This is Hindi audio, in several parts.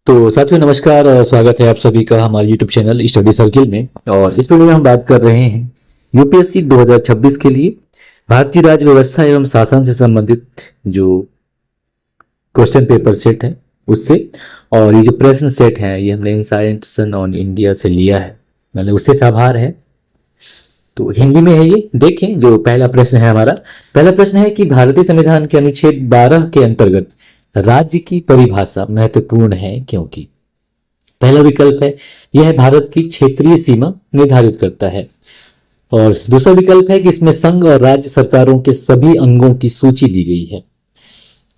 तो साथियों नमस्कार और स्वागत है आप सभी का हमारे YouTube चैनल स्टडी सर्किल में। और इस वीडियो में हम बात कर रहे हैं यूपीएससी 2026 के लिए भारतीय राज्य व्यवस्था एवं शासन से संबंधित जो क्वेश्चन पेपर सेट है उससे। और ये जो प्रश्न सेट है ये हमने इंसाइट्स ऑन इंडिया से लिया है, मतलब उससे साभार है। तो हिंदी में है ये। देखें जो पहला प्रश्न है हमारा। पहला प्रश्न है कि भारतीय संविधान के अनुच्छेद 12 के अंतर्गत राज्य की परिभाषा महत्वपूर्ण है क्योंकि। पहला विकल्प है यह भारत की क्षेत्रीय सीमा निर्धारित करता है। और दूसरा विकल्प है कि इसमें संघ और राज्य सरकारों के सभी अंगों की सूची दी गई है।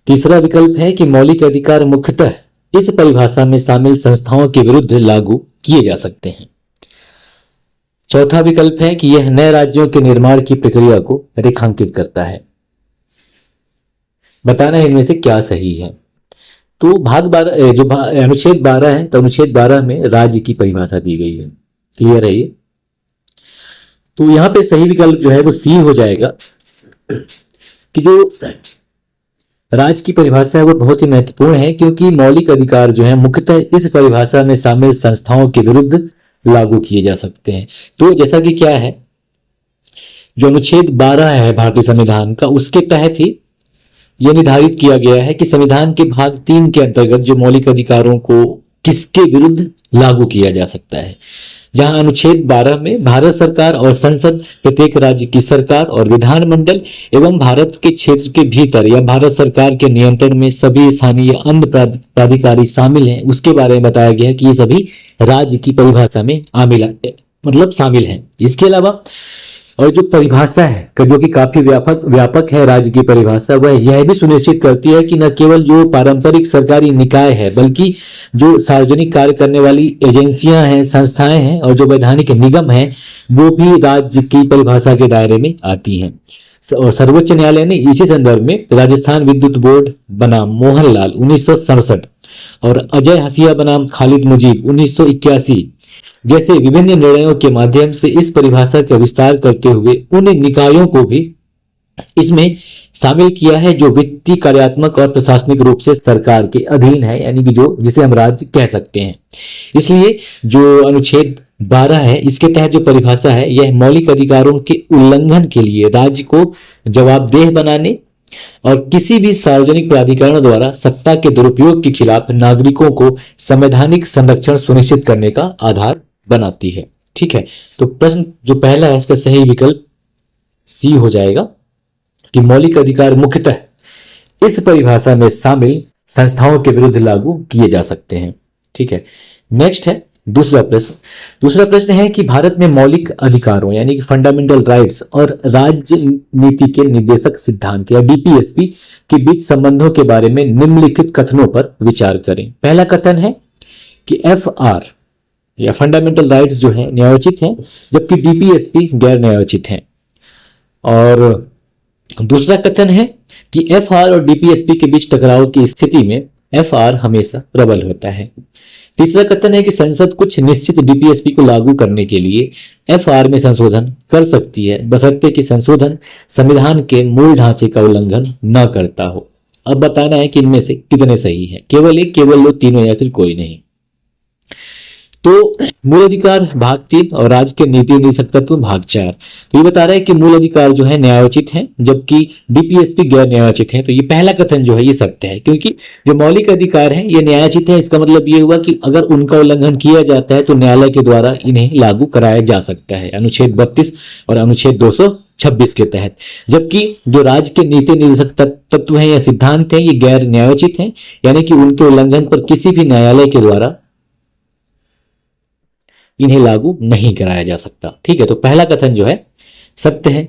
तीसरा विकल्प है कि मौलिक अधिकार मुख्यतः इस परिभाषा में शामिल संस्थाओं के विरुद्ध लागू किए जा सकते हैं। चौथा विकल्प है कि यह नए राज्यों के निर्माण की प्रक्रिया को रेखांकित करता है। बताना है इनमें से क्या सही है। तो भाग 12 जो अनुच्छेद 12 है, तो अनुच्छेद 12 में राज्य की परिभाषा दी गई है। क्लियर है ये। तो यहां पे सही विकल्प जो है वो सी हो जाएगा कि जो राज्य की परिभाषा है वो बहुत ही महत्वपूर्ण है क्योंकि मौलिक अधिकार जो है मुख्यतः इस परिभाषा में शामिल संस्थाओं के विरुद्ध लागू किए जा सकते हैं। तो जैसा कि क्या है, जो अनुच्छेद 12 है भारतीय संविधान का, उसके तहत ही यह निर्धारित किया गया है कि संविधान के भाग 3 के अंतर्गत जो मौलिक अधिकारों को किसके विरुद्ध लागू किया जा सकता है। जहां अनुच्छेद 12 में भारत सरकार और संसद, प्रत्येक राज्य की सरकार और विधानमंडल एवं भारत के क्षेत्र के भीतर या भारत सरकार के नियंत्रण में सभी स्थानीय अन्य प्राधिकारी शामिल हैं, उसके बारे में बताया गया है कि ये सभी राज्य की परिभाषा में शामिल हैं। इसके अलावा और जो परिभाषा है जो कि काफी व्यापक है, राज्य की परिभाषा वह यह भी सुनिश्चित करती है कि न केवल जो पारंपरिक सरकारी निकाय है बल्कि जो सार्वजनिक कार्य करने वाली एजेंसियां हैं, संस्थाएं हैं और जो वैधानिक निगम हैं वो भी राज्य की परिभाषा के दायरे में आती हैं। और सर्वोच्च न्यायालय ने इसी संदर्भ में राजस्थान विद्युत बोर्ड बनाम मोहनलाल 1967 और अजय हसिया बनाम खालिद मुजीब 1981 जैसे विभिन्न निर्णयों के माध्यम से इस परिभाषा का विस्तार करते हुए उन निकायों को भी इसमें शामिल किया है जो वित्तीय, कार्यात्मक और प्रशासनिक रूप से सरकार के अधीन है, यानी कि जो जिसे हम राज्य कह सकते हैं। इसलिए जो अनुच्छेद 12 है इसके तहत जो परिभाषा है यह मौलिक अधिकारों के उल्लंघन के लिए राज्य को जवाबदेह बनाने और किसी भी सार्वजनिक प्राधिकरण द्वारा सत्ता के दुरुपयोग के खिलाफ नागरिकों को संवैधानिक संरक्षण सुनिश्चित करने का आधार बनाती है। ठीक है, तो प्रश्न जो पहला है इसका सही विकल्प सी हो जाएगा कि मौलिक अधिकार मुख्यतः इस परिभाषा में शामिल संस्थाओं के विरुद्ध लागू किए जा सकते हैं। ठीक है, नेक्स्ट है दूसरा प्रश्न। दूसरा प्रश्न है कि भारत में मौलिक अधिकारों यानी कि फंडामेंटल राइट्स और राज्य नीति के निर्देशक सिद्धांत या डीपीएसपी के बीच संबंधों के बारे में निम्नलिखित कथनों पर विचार करें। पहला कथन है कि एफआर या फंडामेंटल राइट्स जो है न्यायोचित हैं जबकि डीपीएसपी गैर न्यायोचित हैं। और दूसरा कथन है कि एफआर और डीपीएसपी के बीच टकराव की स्थिति में एफआर हमेशा प्रबल होता है। तीसरा कथन है कि संसद कुछ निश्चित डीपीएसपी को लागू करने के लिए एफआर में संशोधन कर सकती है बशर्ते कि संशोधन संविधान के मूल ढांचे का उल्लंघन न करता हो। अब बताना है कि इनमें से कितने सही है, केवल एक, केवल दो, तीनों या फिर कोई नहीं। तो मूल अधिकार भाग 3 और राज्य के नीति निदेशक तत्व भाग 4। तो ये बता रहा है कि मूल अधिकार जो है न्यायोचित हैं जबकि डीपीएसपी गैर न्यायोचित हैं। तो ये पहला कथन जो है ये सत्य है क्योंकि जो मौलिक अधिकार हैं ये न्यायोचित है। इसका मतलब ये हुआ कि अगर उनका उल्लंघन किया जाता है तो न्यायालय के द्वारा इन्हें लागू कराया जा सकता है अनुच्छेद 32 और अनुच्छेद 226 के तहत। जबकि जो राज्य के नीति निदेशक तत्व हैं या सिद्धांत हैं ये गैर न्यायोचित हैं, यानी कि उनके उल्लंघन पर किसी भी न्यायालय के द्वारा इन्हें लागू नहीं कराया जा सकता। ठीक है, तो पहला कथन जो है सत्य है।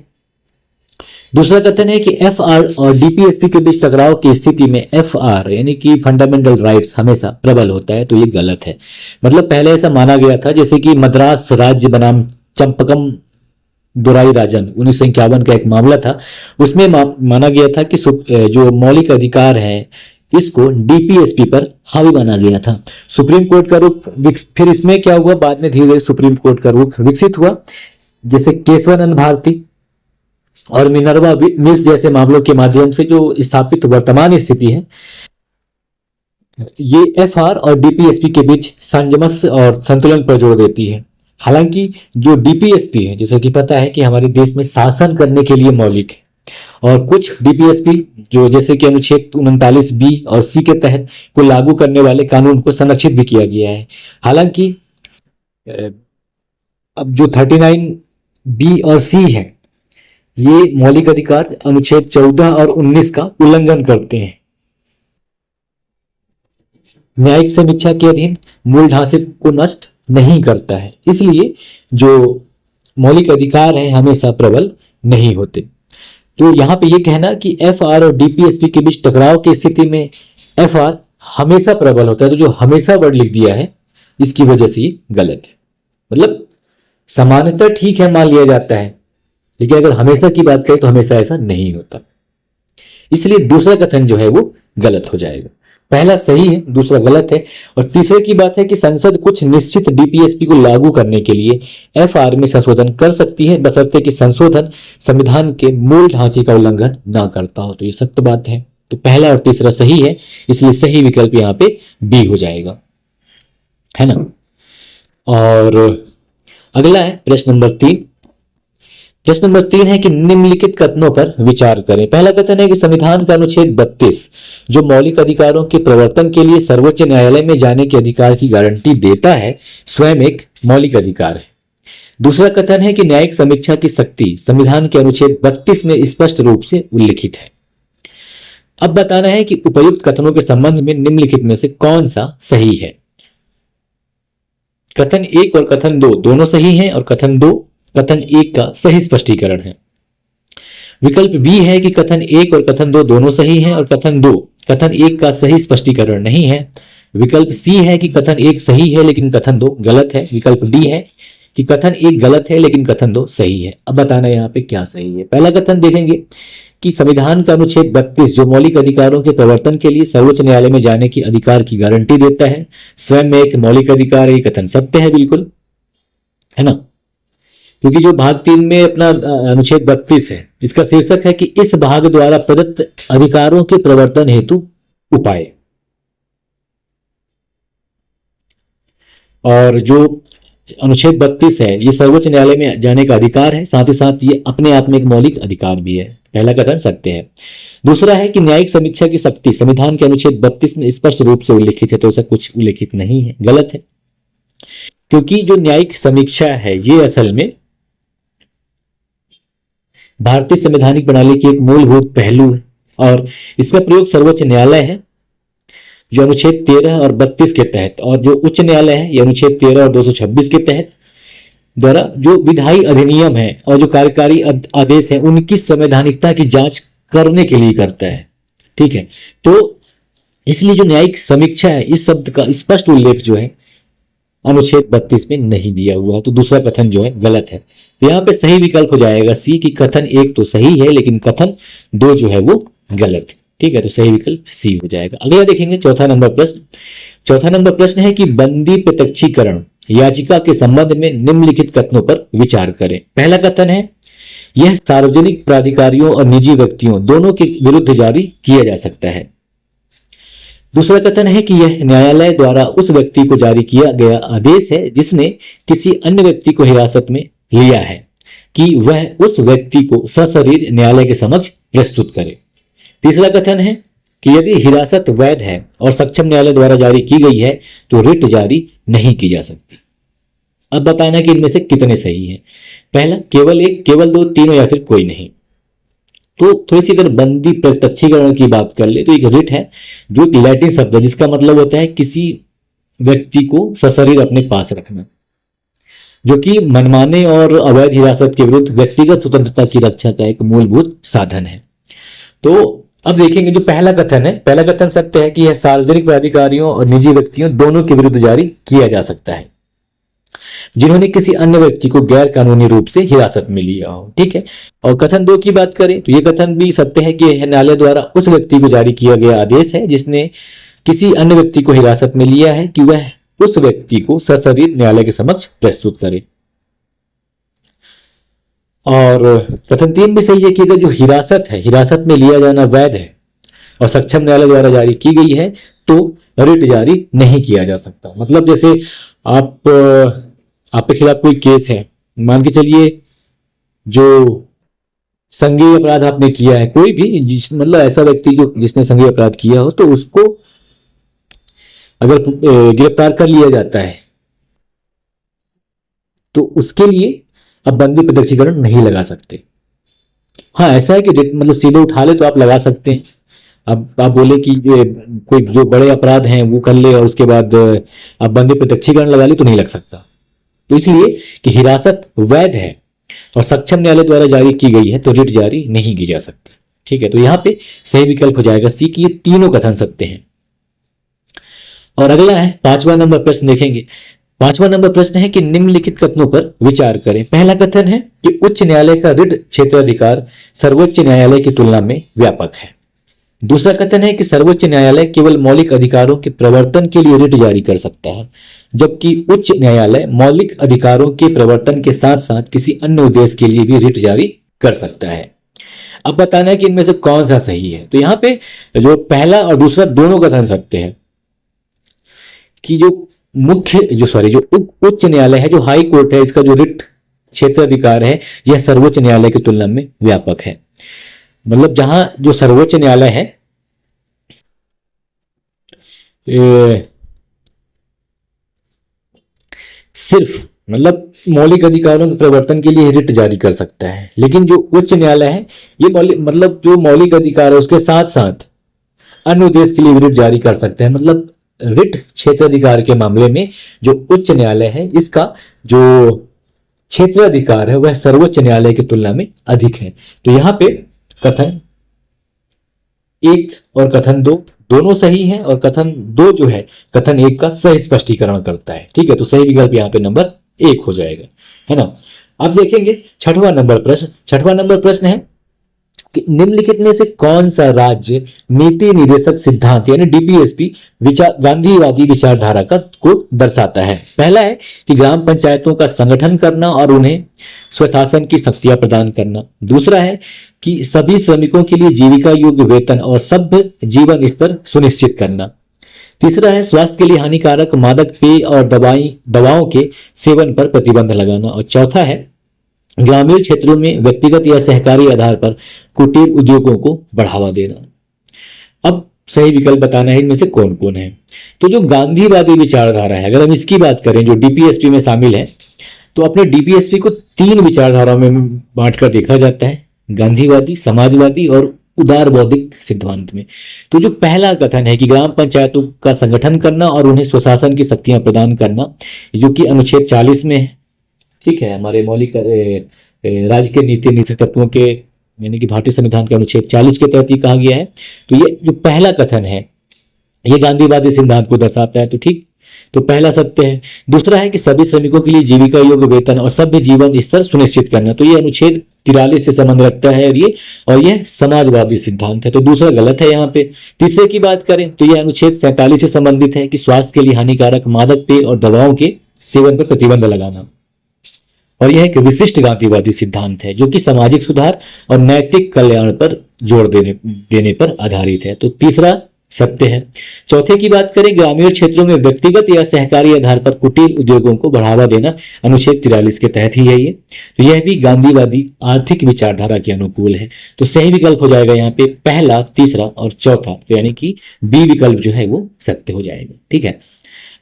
दूसरा कथन है कि एफआर और डीपीएसपी के बीच टकराव की स्थिति में एफआर यानी कि फंडामेंटल राइट्स हमेशा प्रबल होता है। तो ये गलत है। मतलब पहले ऐसा माना गया था, जैसे कि मद्रास राज्य बनाम चंपकम दुराई राजन 1951 का एक मामला था, उसमें माना गया था कि जो मौलिक अधिकार है इसको डीपीएसपी पर हावी माना गया था। सुप्रीम कोर्ट का रुख फिर इसमें क्या हुआ, बाद में धीरे धीरे सुप्रीम कोर्ट का रुख विकसित हुआ, जैसे केशवानंद भारती और मिनर्वा मिल्स जैसे मामलों के माध्यम से जो स्थापित वर्तमान स्थिति है ये एफआर और डीपीएसपी के बीच सामंजस्य और संतुलन पर जोर देती है। हालांकि जो डीपीएसपी है, जैसे कि पता है कि हमारे देश में शासन करने के लिए मौलिक है, और कुछ डीपीएसपी जो जैसे कि अनुच्छेद 39 बी और सी के तहत को लागू करने वाले कानून को संरक्षित भी किया गया है। हालांकि अब जो 39 बी और सी है, ये मौलिक अधिकार अनुच्छेद 14 और 19 का उल्लंघन करते हैं। न्यायिक समीक्षा के अधीन मूल ढांचे को नष्ट नहीं करता है, इसलिए जो मौलिक अधिकार है हमेशा प्रबल नहीं होते। तो यहां पे ये कहना कि एफआर और डीपीएसपी के बीच टकराव की स्थिति में एफआर हमेशा प्रबल होता है, तो जो हमेशा वर्ड लिख दिया है इसकी वजह से ये गलत है। मतलब सामान्यतः ठीक है मान लिया जाता है, लेकिन अगर हमेशा की बात करें तो हमेशा ऐसा नहीं होता, इसलिए दूसरा कथन जो है वो गलत हो जाएगा। पहला सही है, दूसरा गलत है। और तीसरे की बात है कि संसद कुछ निश्चित डीपीएसपी को लागू करने के लिए एफआर में संशोधन कर सकती है, बशर्ते कि संशोधन संविधान के मूल ढांचे का उल्लंघन ना करता हो। तो ये सत्य बात है। तो पहला और तीसरा सही है, इसलिए सही विकल्प यहाँ पे बी हो जाएगा, है ना। और अगला है प्रश्न नंबर 3। प्रश्न नंबर 3 है कि निम्नलिखित कथनों पर विचार करें। पहला कथन है कि संविधान का अनुच्छेद 32 जो मौलिक अधिकारों के प्रवर्तन के लिए सर्वोच्च न्यायालय में जाने के अधिकार की गारंटी देता है, स्वयं एक मौलिक अधिकार है। दूसरा कथन है कि न्यायिक समीक्षा की शक्ति संविधान के अनुच्छेद 32 में स्पष्ट रूप से उल्लिखित है। अब बताना है कि उपयुक्त कथनों के संबंध में निम्नलिखित में से कौन सा सही है। कथन 1 और कथन 2 दोनों सही हैं, और कथन 2 कथन 1 का सही स्पष्टीकरण है। विकल्प बी है कि कथन 1 और कथन 2 दोनों सही हैं और कथन 2 कथन 1 का सही स्पष्टीकरण नहीं है। विकल्प सी है कि कथन 1 सही है लेकिन कथन 2 गलत है। विकल्प डी है कि कथन 1 गलत है लेकिन कथन 2 सही है। अब बताना यहाँ पे क्या सही है। पहला कथन देखेंगे कि संविधान का अनुच्छेद 32 जो मौलिक अधिकारों के प्रवर्तन के लिए सर्वोच्च न्यायालय में जाने की अधिकार की गारंटी देता है, स्वयं में एक मौलिक अधिकार है। ये कथन सत्य है, बिल्कुल, है ना। क्योंकि जो भाग 3 में अपना अनुच्छेद 32 है, इसका शीर्षक है कि इस भाग द्वारा प्रदत्त अधिकारों के प्रवर्तन हेतु उपाय। और जो अनुच्छेद 32 है ये सर्वोच्च न्यायालय में जाने का अधिकार है, साथ ही साथ ये अपने आप में एक मौलिक अधिकार भी है। पहला कथन सत्य है। दूसरा है कि न्यायिक समीक्षा की शक्ति संविधान के अनुच्छेद 32 में स्पष्ट रूप से उल्लिखित है, तो ऐसा कुछ उल्लिखित नहीं है, गलत है। क्योंकि जो न्यायिक समीक्षा है ये असल में भारतीय संवैधानिक प्रणाली की एक मूलभूत पहलू है, और इसका प्रयोग सर्वोच्च न्यायालय है जो अनुच्छेद 13 और 32 के तहत, और जो उच्च न्यायालय है ये अनुच्छेद 13 और 226 के तहत द्वारा जो विधायी अधिनियम है और जो कार्यकारी आदेश है उनकी संवैधानिकता की जांच करने के लिए करता है। ठीक है, तो इसलिए जो न्यायिक समीक्षा है इस शब्द का स्पष्ट उल्लेख जो है अनुच्छेद 32 में नहीं दिया हुआ है, तो दूसरा कथन जो है गलत है। तो यहाँ पे सही विकल्प हो जाएगा सी की कथन 1 तो सही है लेकिन कथन 2 जो है वो गलत है। ठीक है, तो सही विकल्प सी हो जाएगा। अगला देखेंगे चौथा नंबर प्रश्न। चौथा नंबर प्रश्न है कि बंदी प्रत्यक्षीकरण याचिका के संबंध में निम्नलिखित कथनों पर विचार करें। पहला कथन है यह सार्वजनिक प्राधिकारियों और निजी व्यक्तियों दोनों के विरुद्ध जारी किया जा सकता है। दूसरा कथन है कि यह न्यायालय द्वारा उस व्यक्ति को जारी किया गया आदेश है जिसने किसी अन्य व्यक्ति को हिरासत में लिया है कि वह उस व्यक्ति को सशरीर न्यायालय के समक्ष प्रस्तुत करे। तीसरा कथन है कि यदि हिरासत वैध है और सक्षम न्यायालय द्वारा जारी की गई है तो रिट जारी नहीं की जा सकती। अब बताना कि इनमें से कितने सही हैं। पहला केवल 1, केवल 2, तीनों या फिर कोई नहीं। तो थोड़ी सी अगर बंदी प्रत्यक्षीकरण की बात कर ले तो एक रिट है जो एक लैटिन शब्द है जिसका मतलब होता है किसी व्यक्ति को सशरीर अपने पास रखना, जो कि मनमाने और अवैध हिरासत के विरुद्ध व्यक्तिगत स्वतंत्रता की रक्षा का एक मूलभूत साधन है। तो अब देखेंगे जो पहला कथन है, पहला कथन सत्य है कि यह सार्वजनिक प्राधिकारियों और निजी व्यक्तियों दोनों के विरुद्ध जारी किया जा सकता है जिन्होंने किसी अन्य व्यक्ति को गैर कानूनी रूप से हिरासत में लिया हो। ठीक है, और कथन 2 की बात करें तो यह कथन भी सत्य है कि यह न्यायालय द्वारा उस व्यक्ति को जारी किया गया आदेश है जिसने किसी अन्य व्यक्ति को हिरासत में लिया है कि वह उस व्यक्ति को सशरीर न्यायालय के समक्ष प्रस्तुत करे। और कथन 3 भी सही है कि अगर जो हिरासत है, हिरासत में लिया जाना वैध है और सक्षम न्यायालय द्वारा जारी की गई है तो रिट जारी नहीं किया जा सकता। मतलब जैसे आपके खिलाफ कोई केस है, मान के चलिए जो संज्ञेय अपराध आपने किया है, कोई भी मतलब ऐसा व्यक्ति जो जिसने संज्ञेय अपराध किया हो, तो उसको अगर गिरफ्तार कर लिया जाता है तो उसके लिए अब बंदी प्रत्यक्षीकरण नहीं लगा सकते। हाँ, ऐसा है कि मतलब सीधे उठा ले तो आप लगा सकते हैं। अब आप बोले कि कोई जो बड़े अपराध हैं वो कर ले और उसके बाद आप बंदी प्रत्यक्षीकरण लगा ले तो नहीं लग सकता। तो इसलिए कि हिरासत वैध है और सक्षम न्यायालय द्वारा जारी की गई है तो रिट जारी नहीं की जा सकती। ठीक है, तो यहां पे सही विकल्प हो जाएगा सी कि ये तीनों कथन सत्य हैं। और अगला है 5वां नंबर प्रश्न देखेंगे। 5वां नंबर प्रश्न है कि निम्नलिखित कथनों पर विचार करें। पहला कथन है कि उच्च न्यायालय का रिट क्षेत्राधिकार सर्वोच्च न्यायालय की तुलना में व्यापक है। दूसरा कथन है कि सर्वोच्च न्यायालय केवल मौलिक अधिकारों के प्रवर्तन के लिए रिट जारी कर सकता है, जबकि उच्च न्यायालय मौलिक अधिकारों के प्रवर्तन के साथ साथ किसी अन्य उद्देश्य के लिए भी रिट जारी कर सकता है। अब बताना है कि इनमें से कौन सा सही है। तो यहां पे जो पहला और दूसरा दोनों कथन सत्य है कि जो उच्च न्यायालय है, जो हाई कोर्ट है, इसका जो रिट क्षेत्राधिकार है यह सर्वोच्च न्यायालय की तुलना में व्यापक है। मतलब जहां जो सर्वोच्च न्यायालय है सिर्फ मतलब मौलिक अधिकारों के प्रवर्तन के लिए रिट जारी कर सकता है, लेकिन जो उच्च न्यायालय है ये मतलब जो मौलिक अधिकार है उसके साथ साथ अन्य उद्देश्य के लिए भी रिट जारी कर सकते हैं। मतलब रिट क्षेत्राधिकार के मामले में जो उच्च न्यायालय है इसका जो क्षेत्राधिकार है वह सर्वोच्च न्यायालय की तुलना में अधिक है। तो यहां पे कथन 1 और कथन 2 दोनों सही है और कथन 2 जो है कथन 1 का सही स्पष्टीकरण करता है। ठीक है, तो सही विकल्प यहां पे नंबर 1 हो जाएगा, है ना। अब देखेंगे 6वां नंबर प्रश्न। 6वां नंबर प्रश्न है कि निम्नलिखित में से कौन सा राज्य नीति निर्देशक सिद्धांत यानी डीपीएसपी गांधीवादी विचारधारा को दर्शाता है। पहला है कि ग्राम पंचायतों का संगठन करना और उन्हें स्वशासन की शक्तियां प्रदान करना। दूसरा है कि सभी श्रमिकों के लिए जीविका योग्य वेतन और सभ्य जीवन स्तर सुनिश्चित करना। तीसरा है स्वास्थ्य के लिए हानिकारक मादक पेय और दवाओं के सेवन पर प्रतिबंध लगाना। और चौथा है ग्रामीण क्षेत्रों में व्यक्तिगत या सहकारी आधार पर कुटीर उद्योगों को बढ़ावा देना। अब सही विकल्प बताना है इनमें से कौन कौन है। तो जो गांधीवादी विचारधारा है, अगर हम इसकी बात करें जो डीपीएसपी में शामिल है, तो अपने डीपीएसपी को 3 विचारधाराओं में बांटकर देखा जाता है, गांधीवादी, समाजवादी और उदार बौद्धिक सिद्धांत में। तो जो पहला कथन है कि ग्राम पंचायतों का संगठन करना और उन्हें स्वशासन की शक्तियां प्रदान करना, जो कि अनुच्छेद 40 में है। ठीक है, हमारे मौलिक राज्य के नीति निदेशक तत्वों के यानी कि भारतीय संविधान के अनुच्छेद 40 के तहत ही कहा गया है। तो ये जो पहला कथन है ये गांधीवादी सिद्धांत को दर्शाता है, तो ठीक, तो पहला सत्य है। दूसरा है कि सभी श्रमिकों के लिए जीविका योग्य वेतन और सभ्य जीवन स्तर सुनिश्चित करना, तो ये अनुच्छेद 43 से संबंध रखता है और ये समाजवादी सिद्धांत है, तो दूसरा गलत है यहाँ पे। तीसरे की बात करें तो ये अनुच्छेद 47 से संबंधित है कि स्वास्थ्य के लिए हानिकारक मादक पेय और दवाओं के सेवन पर प्रतिबंध लगाना, और यह एक विशिष्ट गांधीवादी सिद्धांत है जो कि सामाजिक सुधार और नैतिक कल्याण पर जोर देने पर आधारित है, तो तीसरा सत्य है। चौथे की बात करें ग्रामीण क्षेत्रों में व्यक्तिगत या सहकारी आधार पर कुटीर उद्योगों को बढ़ावा देना, अनुच्छेद 43 के तहत ही है ये, तो यह भी गांधीवादी आर्थिक विचारधारा के अनुकूल है। तो सही विकल्प हो जाएगा यहाँ पे पहला, तीसरा और चौथा, तो यानी कि बी विकल्प जो है वो सत्य हो जाएगा। ठीक है,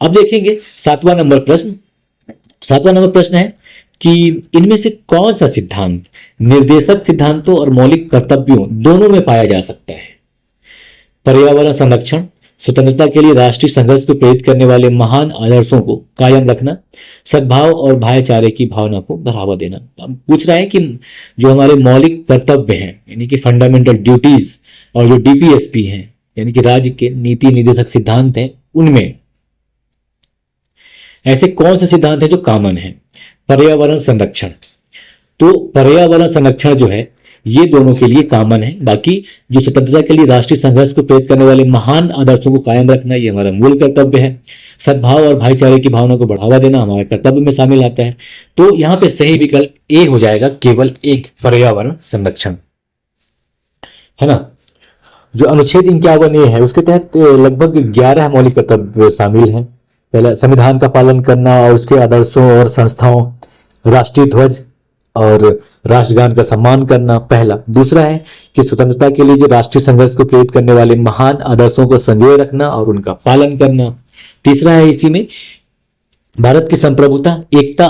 अब देखेंगे 7वां नंबर प्रश्न। 7वां नंबर प्रश्न है कि इनमें से कौन सा सिद्धांत निर्देशक सिद्धांतों और मौलिक कर्तव्यों दोनों में पाया जा सकता है। पर्यावरण संरक्षण, स्वतंत्रता के लिए राष्ट्रीय संघर्ष को प्रेरित करने वाले महान आदर्शों को कायम रखना, सद्भाव और भाईचारे की भावना को बढ़ावा देना। अब पूछ रहा है कि जो हमारे मौलिक कर्तव्य हैं यानी कि फंडामेंटल ड्यूटीज और जो डीपीएसपी हैं यानी कि राज्य के नीति निर्देशक सिद्धांत हैं, उनमें ऐसे कौन से सिद्धांत हैं जो कॉमन है। पर्यावरण संरक्षण, तो पर्यावरण संरक्षण जो है ये दोनों के लिए कॉमन है। बाकी जो स्वतंत्रता के लिए राष्ट्रीय संघर्ष को प्रेरित करने वाले महान आदर्शों को कायम रखना ये हमारा मूल कर्तव्य है। सद्भाव और भाईचारे की भावना को बढ़ावा देना हमारे कर्तव्य में शामिल आता है। तो यहाँ पे सही विकल्प ए हो जाएगा, केवल एक पर्यावरण संरक्षण, है ना। जो अनुच्छेद 51A है उसके तहत लगभग 11 मौलिक कर्तव्य शामिल हैं। पहला, संविधान का पालन करना और उसके आदर्शों और संस्थाओं, राष्ट्रीय ध्वज और राष्ट्रगान का सम्मान करना पहला। दूसरा है कि स्वतंत्रता के लिए जो राष्ट्रीय संघर्ष को प्रेरित करने वाले महान आदर्शों को संजोए रखना और उनका पालन करना। तीसरा है इसी में भारत की संप्रभुता, एकता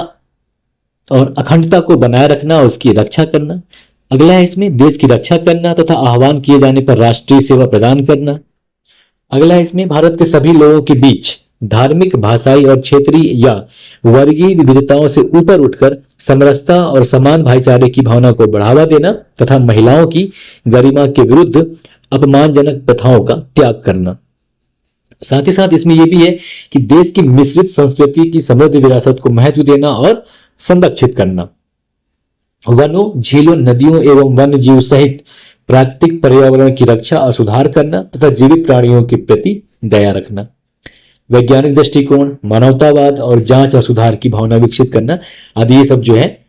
और अखंडता को बनाए रखना और उसकी रक्षा करना। अगला है इसमें देश की रक्षा करना तथा आह्वान किए जाने पर राष्ट्रीय सेवा प्रदान करना। अगला है इसमें भारत के सभी लोगों के बीच धार्मिक, भाषाई और क्षेत्रीय या वर्गीय विविधताओं से ऊपर उठकर समरसता और समान भाईचारे की भावना को बढ़ावा देना तथा महिलाओं की गरिमा के विरुद्ध अपमानजनक प्रथाओं का त्याग करना। साथ ही साथ इसमें यह भी है कि देश की मिश्रित संस्कृति की समृद्ध विरासत को महत्व देना और संरक्षित करना। वनों, झीलों, नदियों एवं वन्य जीव सहित प्राकृतिक पर्यावरण की रक्षा और सुधार करना तथा जीवित प्राणियों के प्रति दया रखना। वैज्ञानिक दृष्टिकोण, मानवतावाद और जांच और सुधार की भावना विकसित करना आदि ये सब जो है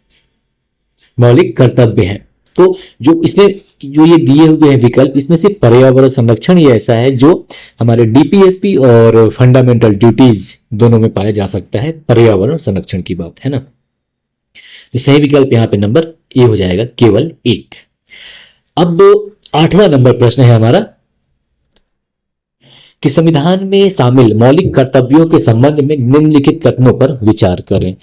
मौलिक कर्तव्य हैं। तो जो इसमें जो ये दिए हुए हैं विकल्प, इसमें से पर्यावरण संरक्षण ही ऐसा है जो हमारे डीपीएसपी और फंडामेंटल ड्यूटीज दोनों में पाया जा सकता है। पर्यावरण संरक्षण की बात है ना, तो सही विकल्प यहां पे नंबर ए हो जाएगा, केवल एक। अब 8वां नंबर प्रश्न है हमारा कि संविधान में शामिल मौलिक कर्तव्यों के संबंध में निम्नलिखित कथनों पर विचार करें।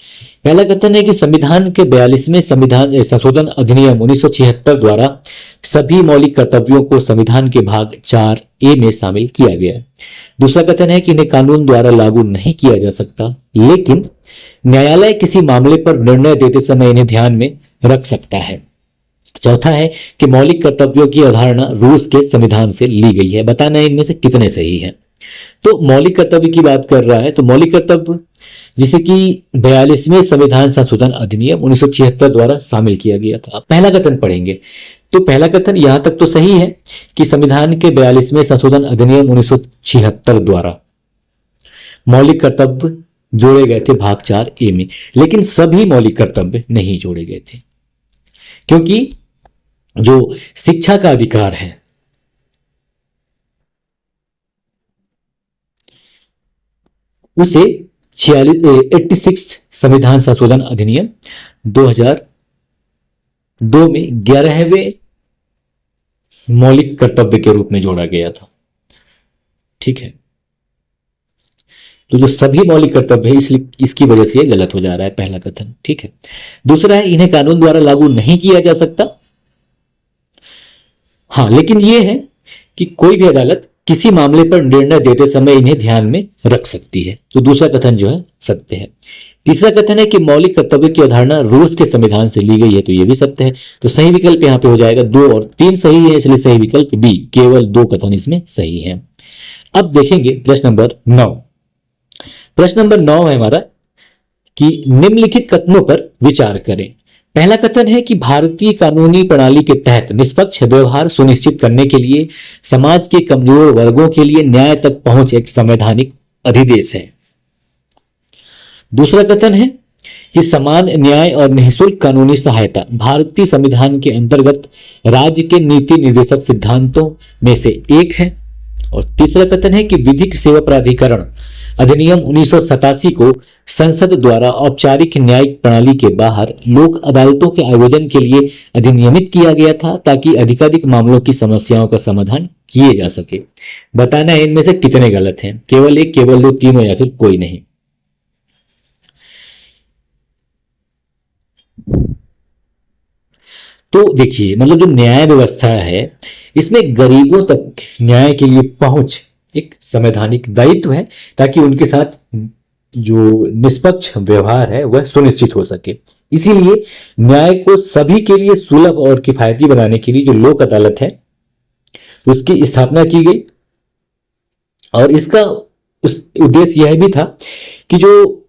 पहला कथन है कि संविधान के 42वें संविधान संशोधन अधिनियम 1976 द्वारा सभी मौलिक कर्तव्यों को संविधान के भाग 4A में शामिल किया गया है। दूसरा कथन है कि इन्हें कानून द्वारा लागू नहीं किया जा सकता, लेकिन न्यायालय किसी मामले पर निर्णय देते समय इन्हें ध्यान में रख सकता है। चौथा है कि मौलिक कर्तव्यों की अवधारणा रूस के संविधान से ली गई है। बताना है इनमें से कितने सही हैं। तो मौलिक कर्तव्य की बात कर रहा है, तो मौलिक कर्तव्य जिसे कि 42वें संविधान संशोधन अधिनियम 1976 द्वारा शामिल किया गया था। पहला कथन पढ़ेंगे, तो पहला कथन यहां तक तो सही है कि संविधान के 42वें संशोधन अधिनियम 1976 द्वारा मौलिक कर्तव्य जोड़े गए थे भाग 4A में, लेकिन सभी मौलिक कर्तव्य नहीं जोड़े गए थे, क्योंकि जो शिक्षा का अधिकार है उसे 86 संविधान संशोधन अधिनियम 2002 में 11वें मौलिक कर्तव्य के रूप में जोड़ा गया था। ठीक है, तो जो सभी मौलिक कर्तव्य है इसलिए इसकी वजह से ये गलत हो जा रहा है पहला कथन। ठीक है, दूसरा है इन्हें कानून द्वारा लागू नहीं किया जा सकता। हाँ, लेकिन यह है कि कोई भी अदालत किसी मामले पर निर्णय देते समय इन्हें ध्यान में रख सकती है, तो दूसरा कथन जो है सत्य है। तीसरा कथन है कि मौलिक कर्तव्य की अवधारणा रूस के संविधान से ली गई है, तो यह भी सत्य है। तो सही विकल्प यहां पे हो जाएगा 2 और 3 सही है, इसलिए सही विकल्प बी, केवल 2 कथन इसमें सही है। अब देखेंगे प्रश्न नंबर 9। प्रश्न नंबर 9 है हमारा कि निम्नलिखित कथनों पर विचार करें। पहला कथन है कि भारतीय कानूनी प्रणाली के तहत निष्पक्ष व्यवहार सुनिश्चित करने के लिए समाज के कमजोर वर्गों के लिए न्याय तक पहुंच एक संवैधानिक अधिदेश है। दूसरा कथन है कि समान न्याय और निःशुल्क कानूनी सहायता भारतीय संविधान के अंतर्गत राज्य के नीति निर्देशक सिद्धांतों में से एक है। और तीसरा कथन है कि विधिक सेवा प्राधिकरण अधिनियम 1987 को संसद द्वारा औपचारिक न्यायिक प्रणाली के बाहर लोक अदालतों के आयोजन के लिए अधिनियमित किया गया था, ताकि अधिकाधिक मामलों की समस्याओं का समाधान किए जा सके। बताना है इनमें से कितने गलत हैं, केवल 1, केवल 2, तीनों या फिर कोई नहीं। तो देखिए, मतलब जो न्याय व्यवस्था है इसमें गरीबों तक न्याय के लिए पहुंच एक संवैधानिक दायित्व है, ताकि उनके साथ जो निष्पक्ष व्यवहार है वह सुनिश्चित हो सके। इसीलिए न्याय को सभी के लिए सुलभ और किफायती बनाने के लिए जो लोक अदालत है उसकी स्थापना की गई। और इसका उद्देश्य यह भी था कि जो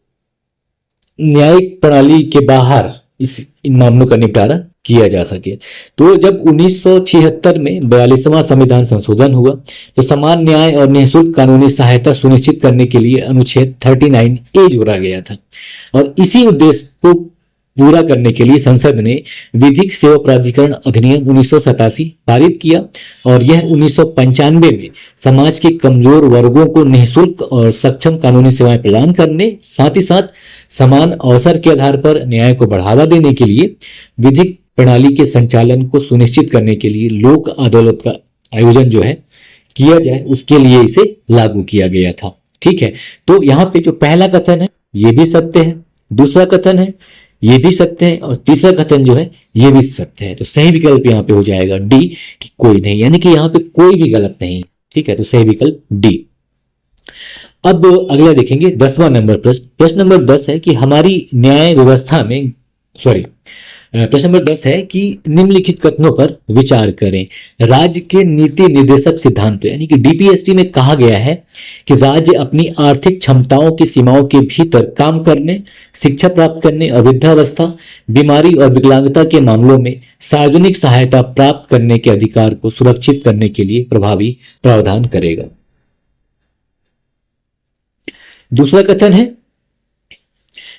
न्यायिक प्रणाली के बाहर इन मामलों का निपटारा किया जा सके। तो जब 1976 में 42वां संविधान संशोधन हुआ तो समान न्याय और निःशुल्क कानूनी सहायता सुनिश्चित करने के लिए अनुच्छेद 39A जोड़ा गया था। और इसी उद्देश्य को पूरा करने के लिए संसद ने विधिक सेवा प्राधिकरण अधिनियम 1987 पारित किया और यह 1995 में समाज के कमजोर वर्गों को निःशुल्क और सक्षम कानूनी सेवाएं प्रदान करने, साथ ही साथ समान अवसर के आधार पर न्याय को बढ़ावा देने के लिए विधिक प्रणाली के संचालन को सुनिश्चित करने के लिए लोक अदालत का आयोजन जो है किया जाए, उसके लिए इसे लागू किया गया था। ठीक है, तो यहाँ पे जो पहला कथन है ये भी सत्य है, दूसरा कथन है ये भी सत्य है, और तीसरा कथन जो है ये भी सत्य है। तो सही विकल्प यहाँ पे हो जाएगा डी, कि कोई नहीं, यानी कि यहाँ पे कोई भी गलत नहीं। ठीक है, तो सही विकल्प डी। अब अगला देखेंगे 10वां नंबर प्रश्न। प्रश्न नंबर 10 है कि हमारी न्याय व्यवस्था में प्रश्न नंबर 10 है कि निम्नलिखित कथनों पर विचार करें। राज्य के नीति निर्देशक सिद्धांत यानी कि डीपीएसपी में कहा गया है कि राज्य अपनी आर्थिक क्षमताओं की सीमाओं के भीतर काम करने, शिक्षा प्राप्त करने और वृद्धावस्था, बीमारी और विकलांगता के मामलों में सार्वजनिक सहायता प्राप्त करने के अधिकार को सुरक्षित करने के लिए प्रभावी प्रावधान करेगा। दूसरा कथन है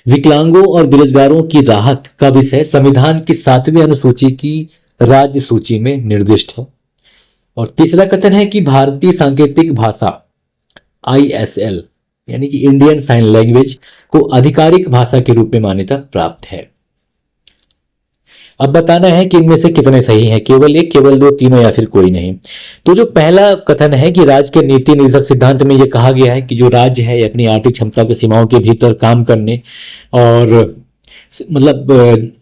विकलांगों और बेरोजगारों की राहत का विषय संविधान की 7वीं अनुसूची की राज्य सूची में निर्दिष्ट है। और तीसरा कथन है कि भारतीय सांकेतिक भाषा ISL यानी कि इंडियन साइन लैंग्वेज को आधिकारिक भाषा के रूप में मान्यता प्राप्त है। अब बताना है कि इनमें से कितने सही हैं, केवल एक, केवल दो, तीनों या फिर कोई नहीं। तो जो पहला कथन है कि राज्य के नीति निर्देशक सिद्धांत में यह कहा गया है कि जो राज्य है अपनी आर्थिक क्षमता की सीमाओं के भीतर काम करने और मतलब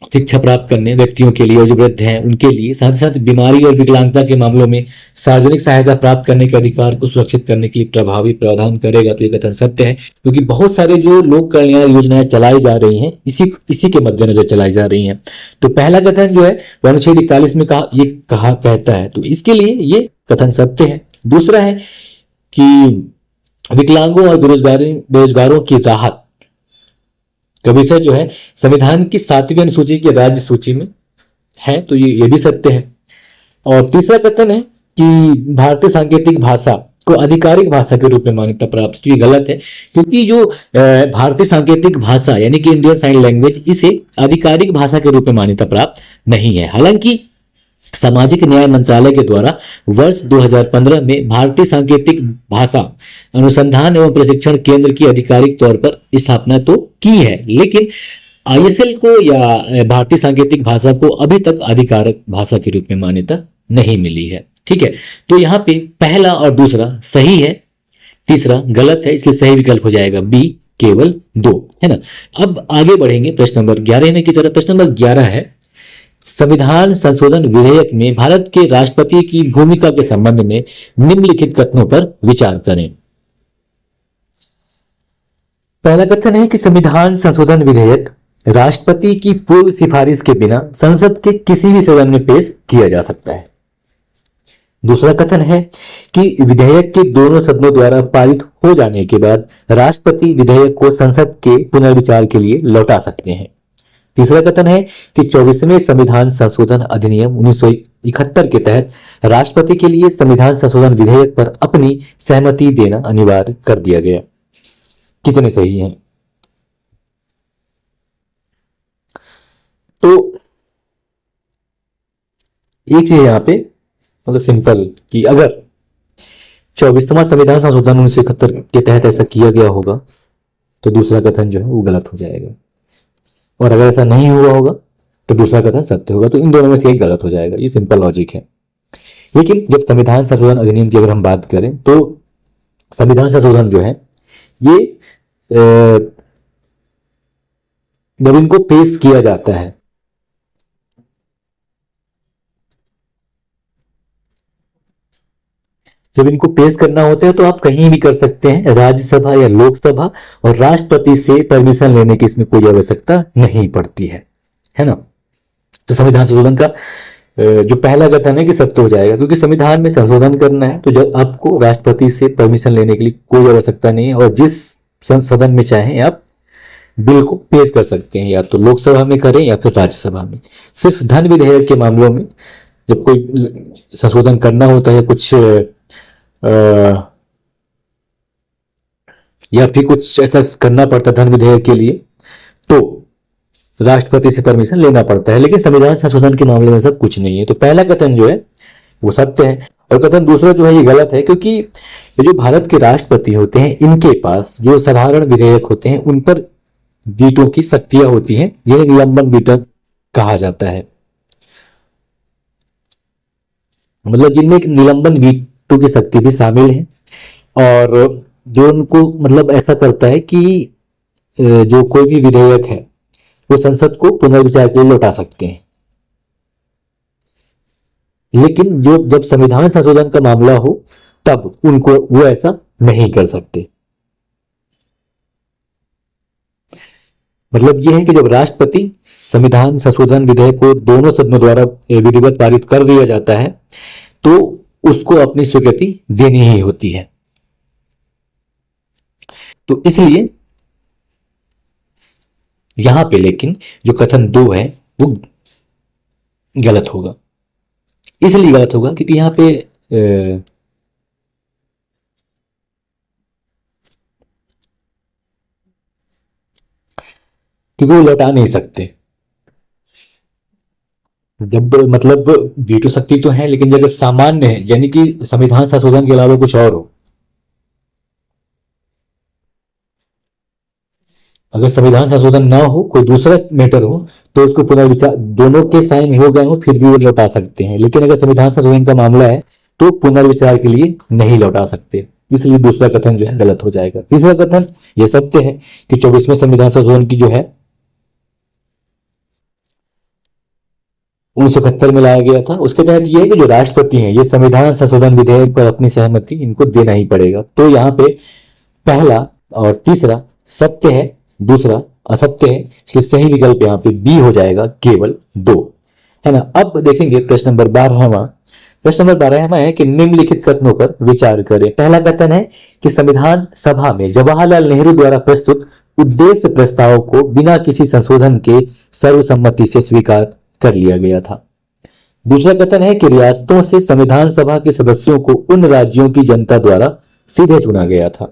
शिक्षा प्राप्त करने व्यक्तियों के लिए और जो वृद्ध हैं उनके लिए, साथ ही साथ बीमारी और विकलांगता के मामलों में सार्वजनिक सहायता प्राप्त करने के अधिकार को सुरक्षित करने के लिए प्रभावी प्रावधान करेगा। तो ये कथन सत्य है, क्योंकि बहुत सारे जो लोक कल्याण योजनाएं चलाई जा रही हैं इसी के मद्देनजर चलाई जा रही हैं। तो पहला कथन जो है वह अनुच्छेद 41 में कहता है, तो इसके लिए ये कथन सत्य है। दूसरा है कि विकलांगों और बेरोजगारों की राहत का विषय जो है संविधान की 7वीं अनुसूची की राज्य सूची में है, तो ये भी सत्य है। और तीसरा कथन है कि भारतीय सांकेतिक भाषा को आधिकारिक भाषा के रूप में मान्यता प्राप्त, तो ये गलत है, क्योंकि जो भारतीय सांकेतिक भाषा यानी कि इंडियन साइन लैंग्वेज, इसे आधिकारिक भाषा के रूप में मान्यता प्राप्त नहीं है। हालांकि सामाजिक न्याय मंत्रालय के द्वारा वर्ष 2015 में भारतीय सांकेतिक भाषा अनुसंधान एवं प्रशिक्षण केंद्र की आधिकारिक तौर पर स्थापना तो की है, लेकिन ISL को या भारतीय सांकेतिक भाषा को अभी तक आधिकारिक भाषा के रूप में मान्यता नहीं मिली है। ठीक है, तो यहाँ पे पहला और दूसरा सही है, तीसरा गलत है, इसलिए सही विकल्प हो जाएगा बी, केवल 2, है ना। अब आगे बढ़ेंगे प्रश्न नंबर 11 की तरफ। प्रश्न नंबर 11 है संविधान संशोधन विधेयक में भारत के राष्ट्रपति की भूमिका के संबंध में निम्नलिखित कथनों पर विचार करें। पहला कथन है कि संविधान संशोधन विधेयक राष्ट्रपति की पूर्व सिफारिश के बिना संसद के किसी भी सदन में पेश किया जा सकता है। दूसरा कथन है कि विधेयक के दोनों सदनों द्वारा पारित हो जाने के बाद राष्ट्रपति विधेयक को संसद के पुनर्विचार के लिए लौटा सकते हैं। तीसरा कथन है कि 24वें संविधान संशोधन अधिनियम 1971 के तहत राष्ट्रपति के लिए संविधान संशोधन विधेयक पर अपनी सहमति देना अनिवार्य कर दिया गया। कितने सही हैं? तो एक चीज यहाँ पे मतलब सिंपल कि अगर 24वां संविधान संशोधन 1971 के तहत ऐसा किया गया होगा तो दूसरा कथन जो है वो गलत हो जाएगा, और अगर ऐसा नहीं हुआ होगा तो दूसरा कथन सत्य होगा। तो इन दोनों में से एक गलत हो जाएगा, ये सिंपल लॉजिक है। लेकिन जब संविधान संशोधन अधिनियम की अगर हम बात करें तो संविधान संशोधन जो है ये जब इनको पेश किया जाता है जब इनको पेश करना होता है तो आप कहीं भी कर सकते हैं, राज्यसभा या लोकसभा, और राष्ट्रपति से परमिशन लेने की इसमें कोई आवश्यकता नहीं पड़ती है ना। तो संविधान संशोधन का जो पहला कथन है कि सत्य हो जाएगा, क्योंकि संविधान में संशोधन करना है तो जब आपको राष्ट्रपति से परमिशन लेने के लिए कोई आवश्यकता नहीं है, और जिस सदन में चाहें आप बिल को पेश कर सकते हैं, या तो लोकसभा में करें या फिर राज्यसभा में। सिर्फ धन विधेयक के मामलों में जब कोई संशोधन करना होता है कुछ या फिर कुछ ऐसा करना पड़ता धन विधेयक के लिए, तो राष्ट्रपति से परमिशन लेना पड़ता है, लेकिन संविधान संशोधन के मामले में सब कुछ नहीं है। तो पहला कथन जो है वो सत्य है, और कथन दूसरा जो है ये गलत है, क्योंकि ये जो भारत के राष्ट्रपति होते हैं इनके पास जो साधारण विधेयक होते हैं उन पर वीटो की शक्तियां होती हैं, यह निलंबन वीटो कहा जाता है। मतलब जिनमें एक निलंबन वीटो की शक्ति भी शामिल है, और जो उनको मतलब ऐसा करता है कि जो कोई भी विधेयक है वो संसद को पुनर्विचार के लिए लौटा सकते हैं। लेकिन जो जब संविधान संशोधन का मामला हो तब उनको वो ऐसा नहीं कर सकते। मतलब यह है कि जब राष्ट्रपति संविधान संशोधन विधेयक को दोनों सदनों द्वारा विधिवत पारित कर दिया जाता है तो उसको अपनी स्वीकृति देनी ही होती है। तो इसलिए यहां पे लेकिन जो कथन 2 है वो गलत होगा। इसलिए गलत होगा क्योंकि यहां पे क्योंकि वो लौटा नहीं सकते। जब मतलब वीटो शक्ति तो है, लेकिन अगर सामान्य है यानी कि संविधान संशोधन के अलावा कुछ और हो, अगर संविधान संशोधन ना हो कोई दूसरा मैटर हो तो उसको पुनर्विचार, दोनों के साइन हो गए हो फिर भी वो लौटा सकते हैं, लेकिन अगर संविधान संशोधन का मामला है तो पुनर्विचार के लिए नहीं लौटा सकते। इसलिए दूसरा कथन जो है गलत हो जाएगा। तीसरा कथन ये सत्य है कि 24वें संविधान संशोधन की जो है 1971 में लाया गया था। उसके तहत ये है कि जो राष्ट्रपति हैं ये संविधान संशोधन विधेयक पर अपनी सहमति इनको देना ही पड़ेगा। तो यहाँ पे पहला और तीसरा सत्य है, दूसरा असत्य है, इसलिए सही विकल्प यहाँ पे बी हो जाएगा, केवल 2, है ना। अब देखेंगे प्रश्न नंबर 12वां। प्रश्न नंबर 12वां है कि निम्नलिखित कथनों पर विचार करें। पहला कथन है कि संविधान सभा में जवाहरलाल नेहरू द्वारा प्रस्तुत उद्देश्य प्रस्ताव को बिना किसी संशोधन के सर्वसम्मति से स्वीकार कर लिया गया था। दूसरा कथन है कि रियासतों से संविधान सभा के सदस्यों को उन राज्यों की जनता द्वारा सीधे चुना गया था।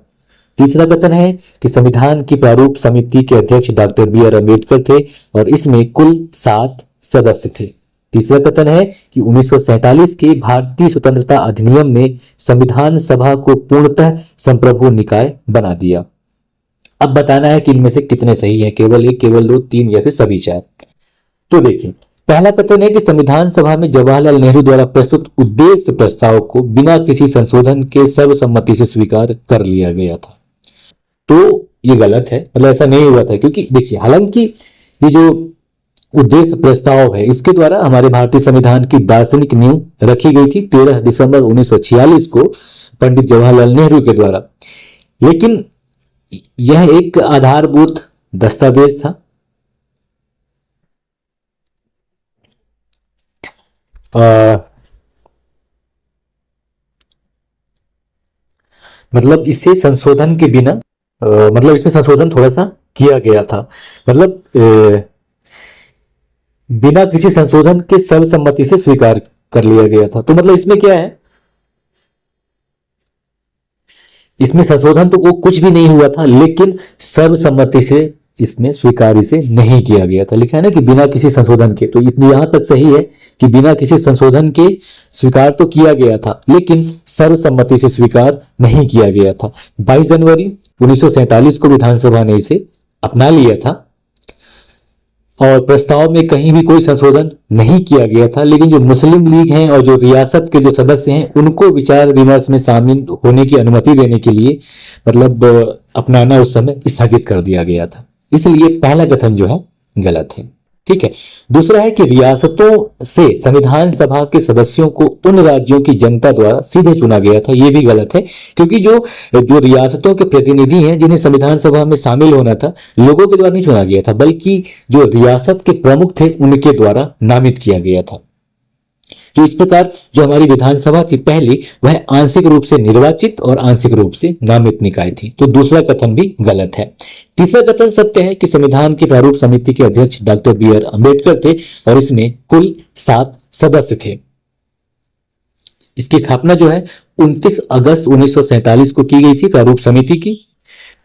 तीसरा कथन है कि संविधान की प्रारूप समिति के अध्यक्ष डॉक्टर बी आर अम्बेडकर थे और इसमें कुल 7 सदस्य थे। तीसरा कथन है कि 1947 के भारतीय स्वतंत्रता अधिनियम ने संविधान सभा को पूर्णतः संप्रभु निकाय बना दिया। अब बताना है कि इनमें से कितने सही है, केवल 1, केवल 2, 3 या फिर सभी 4। तो देखिए, पहला कथन है कि संविधान सभा में जवाहरलाल नेहरू द्वारा प्रस्तुत उद्देश्य प्रस्ताव को बिना किसी संशोधन के सर्वसम्मति से स्वीकार कर लिया गया था। तो ये गलत है, मतलब ऐसा नहीं हुआ था, क्योंकि देखिए हालांकि ये जो उद्देश्य प्रस्ताव है इसके द्वारा हमारे भारतीय संविधान की दार्शनिक नींव रखी गई थी 13 दिसंबर 1946 को पंडित जवाहरलाल नेहरू के द्वारा, लेकिन यह एक आधारभूत दस्तावेज था। मतलब इससे संशोधन के बिना मतलब इसमें संशोधन थोड़ा सा किया गया था, मतलब बिना किसी संशोधन के सर्वसम्मति से स्वीकार कर लिया गया था। तो मतलब इसमें क्या है, इसमें संशोधन तो कुछ भी नहीं हुआ था, लेकिन सर्वसम्मति से इसमें स्वीकार इसे नहीं किया गया था। लिखा है ना कि बिना किसी संशोधन के, तो यहां तक सही है कि बिना किसी संशोधन के स्वीकार तो किया गया था, लेकिन सर्वसम्मति से स्वीकार नहीं किया गया था। 22 जनवरी 1947 को विधानसभा ने इसे अपना लिया था और प्रस्ताव में कहीं भी कोई संशोधन नहीं किया गया था, लेकिन जो मुस्लिम लीग हैं और जो रियासत के जो सदस्य हैं उनको विचार विमर्श में शामिल होने की अनुमति देने के लिए मतलब अपनाना उस समय स्थगित कर दिया गया था। इसलिए पहला कथन जो है गलत है। ठीक है। दूसरा है कि रियासतों से संविधान सभा के सदस्यों को उन राज्यों की जनता द्वारा सीधे चुना गया था, यह भी गलत है, क्योंकि जो जो रियासतों के प्रतिनिधि हैं जिन्हें संविधान सभा में शामिल होना था, लोगों के द्वारा नहीं चुना गया था, बल्कि जो रियासत के प्रमुख थे उनके द्वारा नामित किया गया था। तो इस प्रकार जो हमारी विधानसभा थी पहली, वह आंशिक रूप से निर्वाचित और आंशिक रूप से नामित निकाय थी। तो दूसरा कथन भी गलत है। तीसरा कथन सत्य है कि संविधान की प्रारूप समिति के अध्यक्ष डॉक्टर बी आर अम्बेडकर थे और इसमें कुल 7 सदस्य थे। इसकी स्थापना जो है 29 अगस्त 1947 को की गई थी प्रारूप समिति की,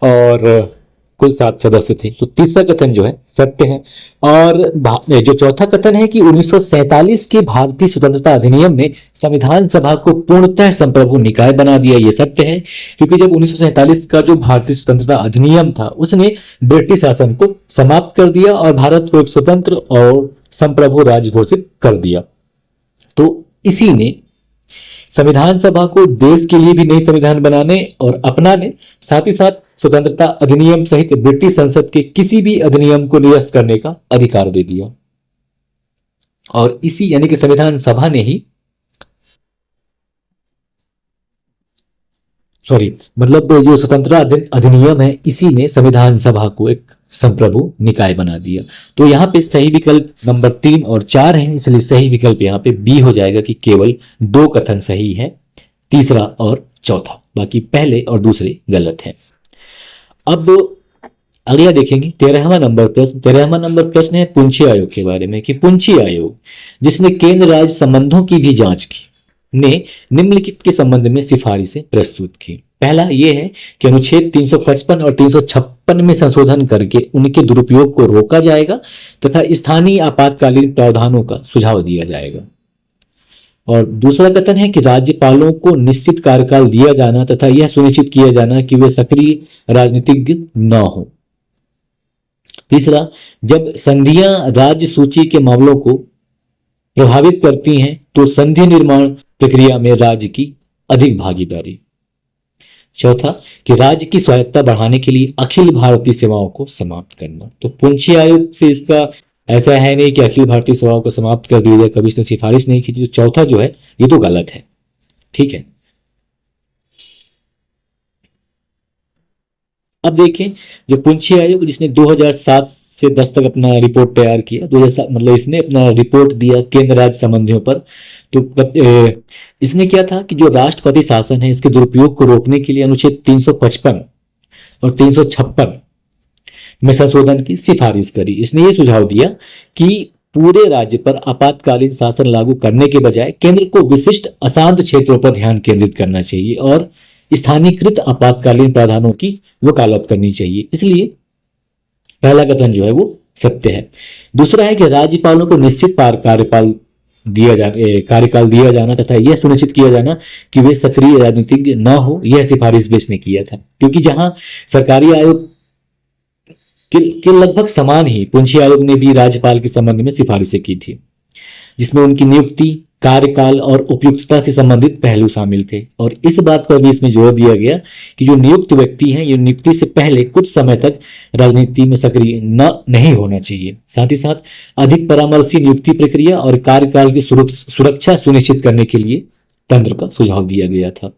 और कुल 7 सदस्य थे। तो तीसरा कथन जो है सत्य है। और जो चौथा कथन है कि 1947 के भारतीय स्वतंत्रता अधिनियम ने संविधान सभा को पूर्णतः संप्रभु निकाय बना दिया, ये सत्य है। क्योंकि जब 1947 का जो भारतीय स्वतंत्रता अधिनियम था उसने ब्रिटिश शासन को समाप्त कर दिया और भारत को एक स्वतंत्र और संप्रभु राज्य घोषित कर दिया। तो इसी ने संविधान सभा को देश के लिए भी नई संविधान बनाने और अपनाने, साथ ही साथ स्वतंत्रता अधिनियम सहित ब्रिटिश संसद के किसी भी अधिनियम को निरस्त करने का अधिकार दे दिया। और इसी यानी कि संविधान सभा ने ही मतलब जो स्वतंत्रता अधिनियम है इसी ने संविधान सभा को एक संप्रभु निकाय बना दिया। तो यहाँ पे सही विकल्प नंबर 3 और 4 है, इसलिए सही विकल्प यहाँ पे बी हो जाएगा कि केवल 2 कथन सही है, तीसरा और चौथा, बाकी पहले और दूसरे गलत हैं। अब अगला देखेंगे 13वां नंबर प्रश्न। 13वां नंबर प्रश्न है पुंछी आयोग के बारे में कि पुंछी आयोग जिसने केंद्र राज्य संबंधों की भी जांच की ने निम्नलिखित के संबंध में सिफारिशें प्रस्तुत की। पहला यह है कि अनुच्छेद 355 और 356 में संशोधन करके उनके दुरुपयोग को रोका जाएगा तथा स्थानीय आपातकालीन प्रावधानों का सुझाव दिया जाएगा। और दूसरा कथन है कि राज्यपालों को निश्चित कार्यकाल दिया जाना तथा यह सुनिश्चित किया जाना कि वे सक्रिय राजनीतिज्ञ न हो। तीसरा, जब संधियां राज्य सूची के मामलों को प्रभावित करती हैं तो संधि निर्माण प्रक्रिया में राज्य की अधिक भागीदारी। चौथा, कि राज्य की स्वायत्तता बढ़ाने के लिए अखिल भारतीय सेवाओं को समाप्त करना। तो पुंछी आयोग से इसका ऐसा है नहीं कि अखिल भारतीय सेवाओं को समाप्त कर दिया जाए, कभी इसने सिफारिश नहीं की थी। तो चौथा जो है ये तो गलत है, ठीक है। अब देखें जो पुंछी आयोग जिसने 2007 से 10 तक अपना रिपोर्ट तैयार किया, 2007 मतलब इसने अपना रिपोर्ट दिया केंद्र राज्य संबंधियों पर। तो इसने क्या था कि जो राष्ट्रपति शासन है इसके दुरुपयोग को रोकने के लिए अनुच्छेद 355 और 356 में संशोधन की सिफारिश करी। इसने ये सुझाव दिया कि पूरे राज्य पर आपातकालीन शासन लागू करने के बजाय केंद्र को विशिष्ट अशांत क्षेत्रों पर ध्यान केंद्रित करना चाहिए और स्थानीयकृत आपातकालीन प्रावधानों की वकालत करनी चाहिए। इसलिए पहला कथन जो है वो सत्य है। दूसरा है कि राज्यपालों को निश्चित कार्यकाल दिया जाना तथा यह सुनिश्चित किया जाना कि वे सक्रिय राजनीतिज्ञ न हो, यह सिफारिश भी इसने किया था। क्योंकि जहां सरकारी आयोग के लगभग समान ही पुंछी आयोग ने भी राज्यपाल के संबंध में सिफारिशें की थी, जिसमें उनकी नियुक्ति, कार्यकाल और उपयुक्तता से संबंधित पहलू शामिल थे। और इस बात पर भी इसमें जोर दिया गया कि जो नियुक्त व्यक्ति हैं ये नियुक्ति से पहले कुछ समय तक राजनीति में सक्रिय नहीं होना चाहिए। साथ ही साथ अधिक परामर्शी नियुक्ति प्रक्रिया और कार्यकाल की सुरक्षा सुनिश्चित करने के लिए तंत्र का सुझाव दिया गया था।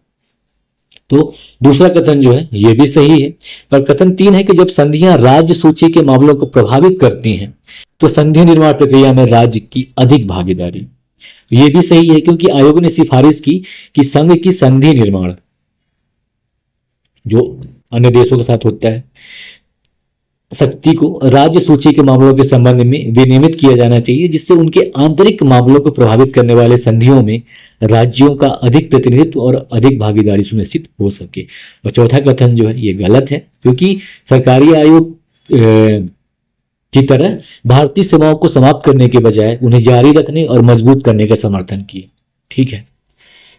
तो दूसरा कथन जो है ये भी सही है। पर कथन 3 है कि जब संधियां राज्य सूची के मामलों को प्रभावित करती हैं तो संधि निर्माण प्रक्रिया में राज्य की अधिक भागीदारी, ये भी सही है। क्योंकि आयोग ने सिफारिश की कि संघ की संधि निर्माण जो अन्य देशों के साथ होता है शक्ति को राज्य सूची के मामलों के संबंध में विनियमित किया जाना चाहिए, जिससे उनके आंतरिक मामलों को प्रभावित करने वाले संधियों में राज्यों का अधिक प्रतिनिधित्व और अधिक भागीदारी सुनिश्चित हो सके। और चौथा कथन जो है ये गलत है, क्योंकि सरकारी आयोग की तरह भारतीय सेवाओं को समाप्त करने के बजाय उन्हें जारी रखने और मजबूत करने का समर्थन किए। ठीक है,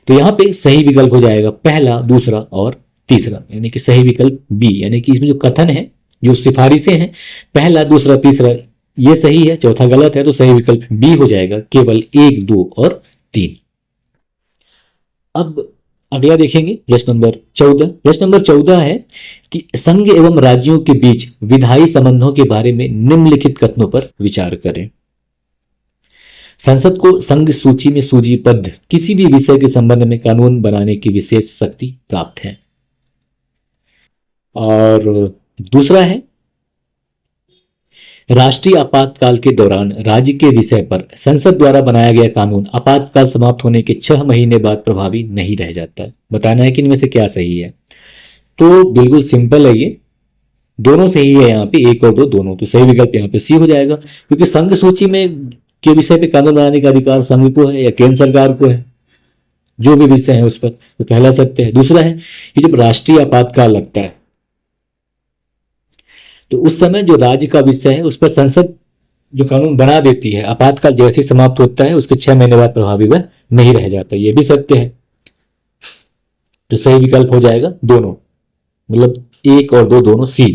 तो यहां पे सही विकल्प हो जाएगा पहला, दूसरा और तीसरा, यानी कि सही विकल्प बी। यानी कि इसमें जो कथन है, जो सिफारिशें हैं, पहला, दूसरा, तीसरा, ये सही है, चौथा गलत है। तो सही विकल्प बी हो जाएगा, केवल 1, 2 और 3। अब अगला देखेंगे प्रश्न नंबर 14। प्रश्न नंबर 14 है कि संघ एवं राज्यों के बीच विधायी संबंधों के बारे में निम्नलिखित कथनों पर विचार करें। संसद को संघ सूची में सूचीबद्ध किसी भी विषय के संबंध में कानून बनाने की विशेष शक्ति प्राप्त है। और दूसरा है राष्ट्रीय आपातकाल के दौरान राज्य के विषय पर संसद द्वारा बनाया गया कानून आपातकाल समाप्त होने के 6 महीने बाद प्रभावी नहीं रह जाता। बताना है कि इनमें से क्या सही है। तो बिल्कुल सिंपल है, ये दोनों सही है, यहाँ पे 1 और 2 दोनों। तो सही विकल्प यहाँ पे सी हो जाएगा, क्योंकि संघ सूची में के विषय पे कानून बनाने का अधिकार संघ को है या केंद्र सरकार को है, जो भी विषय है उस पर। तो पहला सत्य है। दूसरा है कि जब राष्ट्रीय आपातकाल लगता है तो उस समय जो राज्य का विषय है उस पर संसद जो कानून बना देती है, आपातकाल जैसे ही समाप्त होता है उसके 6 महीने बाद प्रभावी वह नहीं रह जाता। ये भी सत्य है। तो सही विकल्प हो जाएगा दोनों, मतलब 1 और 2 दोनों सी।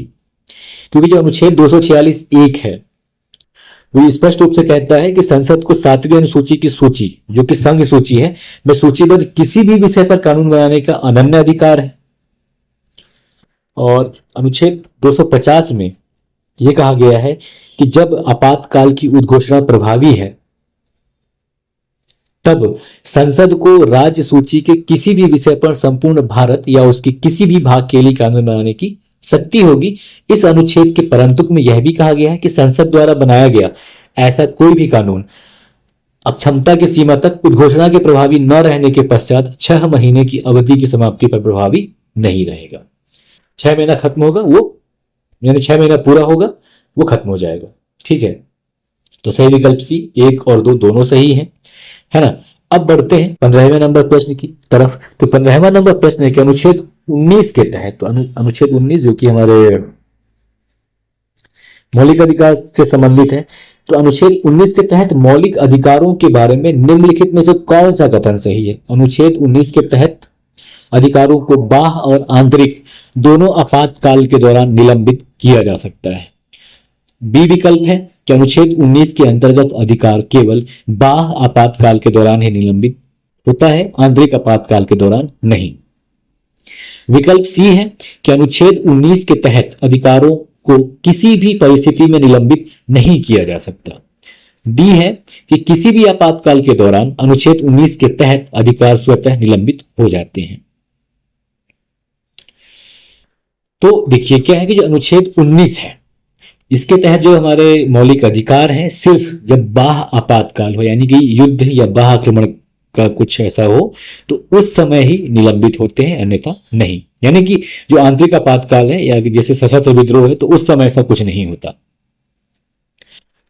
क्योंकि जो अनुच्छेद 246(1) है वो स्पष्ट रूप से कहता है कि संसद को 7वीं अनुसूची की सूची, जो कि संघ सूची है, में सूचीबद्ध किसी भी विषय पर कानून बनाने का अनन्य अधिकार है। और अनुच्छेद 250 में यह कहा गया है कि जब आपातकाल की उद्घोषणा प्रभावी है तब संसद को राज्य सूची के किसी भी विषय पर संपूर्ण भारत या उसके किसी भी भाग के लिए कानून बनाने की शक्ति होगी। इस अनुच्छेद के परंतुक में यह भी कहा गया है कि संसद द्वारा बनाया गया ऐसा कोई भी कानून अक्षमता की सीमा तक उद्घोषणा के प्रभावी न रहने के पश्चात 6 महीने की अवधि की समाप्ति पर प्रभावी नहीं रहेगा। 6 महीना खत्म होगा वो, यानी 6 महीना पूरा होगा वो खत्म हो जाएगा। ठीक है, तो सही विकल्प सी, 1 और 2 दोनों सही है ना। अब बढ़ते हैं 15वें नंबर प्रश्न की तरफ। तो 15वां नंबर प्रश्न है कि अनुच्छेद 19 के तहत, तो अनुच्छेद 19 जो कि हमारे मौलिक अधिकार से संबंधित है, तो अनुच्छेद 19 के तहत मौलिक अधिकारों के बारे में निम्नलिखित में से कौन सा कथन सही है। अनुच्छेद 19 के तहत अधिकारों को बाह्य और आंतरिक दोनों आपातकाल के दौरान निलंबित किया जा सकता है। बी विकल्प है कि अनुच्छेद 19 के अंतर्गत अधिकार केवल बाह्य आपातकाल के दौरान ही निलंबित होता है, आंतरिक आपातकाल के दौरान नहीं। विकल्प सी है कि अनुच्छेद 19 के तहत अधिकारों को किसी भी परिस्थिति में निलंबित नहीं किया जा सकता। डी है कि किसी भी आपातकाल के दौरान अनुच्छेद 19 के तहत अधिकार स्वतः निलंबित हो जाते हैं। तो देखिए क्या है कि जो अनुच्छेद 19 है इसके तहत जो हमारे मौलिक अधिकार हैं, सिर्फ जब बाह्य आपातकाल हो, यानी कि युद्ध या बाह्य आक्रमण का कुछ ऐसा हो, तो उस समय ही निलंबित होते हैं, अन्यथा नहीं। यानी कि जो आंतरिक आपातकाल है या जैसे सशस्त्र विद्रोह है, तो उस समय ऐसा कुछ नहीं होता।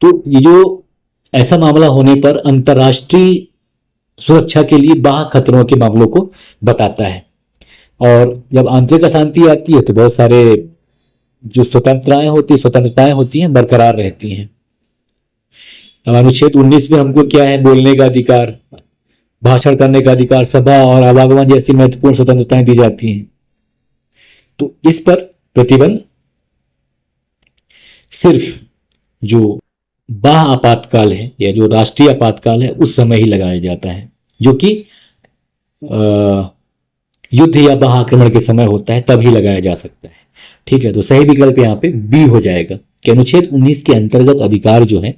तो ये जो ऐसा मामला होने पर अंतर्राष्ट्रीय सुरक्षा के लिए बाह्य खतरों के मामलों को बताता है। और जब आंतरिक अशांति आती है तो बहुत सारे जो स्वतंत्रताएं होती हैं बरकरार रहती हैं। अब अनुच्छेद 19 में हमको क्या है, बोलने का अधिकार, भाषण करने का अधिकार, सभा और आवागमन जैसी महत्वपूर्ण स्वतंत्रताएं दी जाती हैं। तो इस पर प्रतिबंध सिर्फ जो बाह्य आपातकाल है या जो राष्ट्रीय आपातकाल है उस समय ही लगाया जाता है, जो कि युद्ध या बाह्य आक्रमण के समय होता है, तभी लगाया जा सकता है। ठीक है, तो सही विकल्प यहाँ पे बी हो जाएगा कि अनुच्छेद 19 के अंतर्गत अधिकार जो है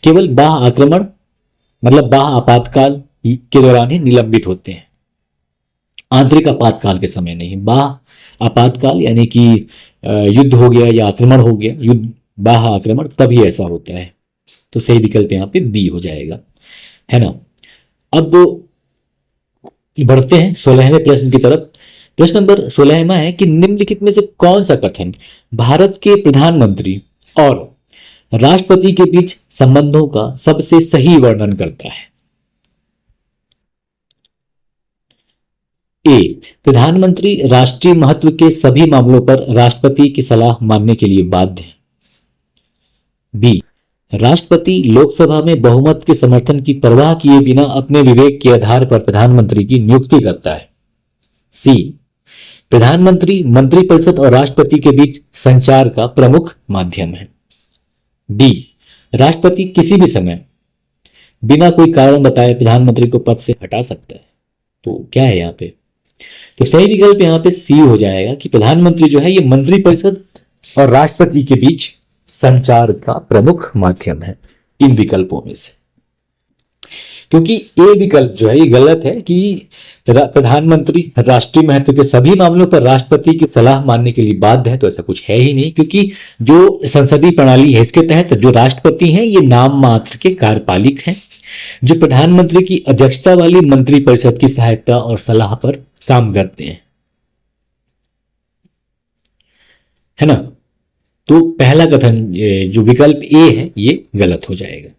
केवल बाह्य आक्रमण मतलब बाह्य आपातकाल के दौरान ही निलंबित होते हैं, आंतरिक आपातकाल के समय नहीं। बाह्य आपातकाल यानी कि युद्ध हो गया या आक्रमण हो गया, युद्ध बाह्य आक्रमण, तभी ऐसा होता है। तो सही विकल्प यहाँ पे बी हो जाएगा, है ना। अब बढ़ते हैं 16वें प्रश्न की तरफ। प्रश्न नंबर 16वां है कि निम्नलिखित में से कौन सा कथन भारत के प्रधानमंत्री और राष्ट्रपति के बीच संबंधों का सबसे सही वर्णन करता है। ए, प्रधानमंत्री राष्ट्रीय महत्व के सभी मामलों पर राष्ट्रपति की सलाह मानने के लिए बाध्य है। बी, राष्ट्रपति लोकसभा में बहुमत के समर्थन की परवाह किए बिना अपने विवेक के आधार पर प्रधानमंत्री की नियुक्ति करता है। सी, प्रधानमंत्री मंत्रिपरिषद और राष्ट्रपति के बीच संचार का प्रमुख माध्यम है। डी, राष्ट्रपति किसी भी समय बिना कोई कारण बताए प्रधानमंत्री को पद से हटा सकता है। तो क्या है यहाँ पे, तो सही विकल्प यहाँ पे सी हो जाएगा कि प्रधानमंत्री जो है ये मंत्रिपरिषद और राष्ट्रपति के बीच संचार का प्रमुख माध्यम है इन विकल्पों में से। क्योंकि ए विकल्प जो है ये गलत है कि प्रधानमंत्री राष्ट्रीय महत्व के सभी मामलों पर राष्ट्रपति की सलाह मानने के लिए बाध्य है, तो ऐसा कुछ है ही नहीं। क्योंकि जो संसदीय प्रणाली है इसके तहत जो राष्ट्रपति हैं ये नाम मात्र के कार्यपालिक हैं, जो प्रधानमंत्री की अध्यक्षता वाली मंत्रिपरिषद की सहायता और सलाह पर काम करते हैं, है ना। तो पहला कथन जो विकल्प ए है ये गलत हो जाएगा।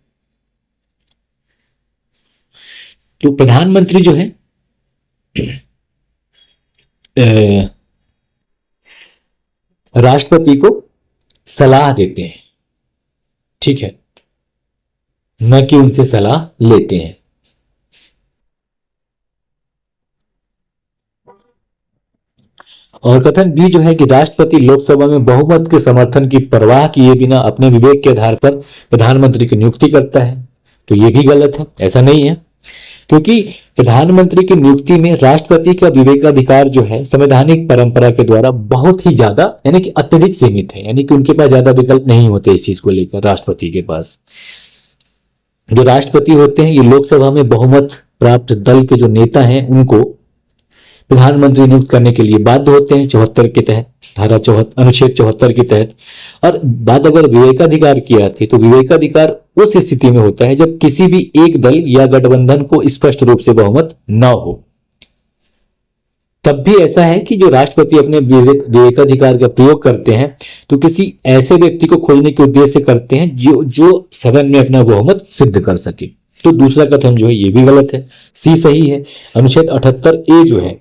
तो प्रधानमंत्री जो है राष्ट्रपति को सलाह देते हैं, ठीक है, न कि उनसे सलाह लेते हैं। और कथन बी जो है कि राष्ट्रपति लोकसभा में बहुमत के समर्थन की परवाह किए बिना अपने विवेक के आधार पर प्रधानमंत्री की नियुक्ति करता है। तो ये भी गलत है, ऐसा नहीं है, क्योंकि प्रधानमंत्री की नियुक्ति में राष्ट्रपति का विवेकाधिकार जो है संवैधानिक परंपरा के द्वारा बहुत ही ज्यादा यानी कि अत्यधिक सीमित है, यानी कि उनके पास ज्यादा विकल्प नहीं होते इस चीज को लेकर। राष्ट्रपति के पास जो राष्ट्रपति होते हैं ये लोकसभा में बहुमत प्राप्त दल के जो नेता हैं उनको प्रधानमंत्री नियुक्त करने के लिए बाध्य होते हैं 74 के तहत, धारा अनुच्छेद 74 के तहत। और बात अगर विवेकाधिकार की आती है तो विवेकाधिकार उस स्थिति में होता है जब किसी भी एक दल या गठबंधन को स्पष्ट रूप से बहुमत न हो। तब भी ऐसा है कि जो राष्ट्रपति अपने विवेकाधिकार का प्रयोग करते हैं तो किसी ऐसे व्यक्ति को खोजने के उद्देश्य से करते हैं जो सदन में अपना बहुमत सिद्ध कर सके। तो दूसरा कथन जो है ये भी गलत है, सी सही है। अनुच्छेद 78A जो है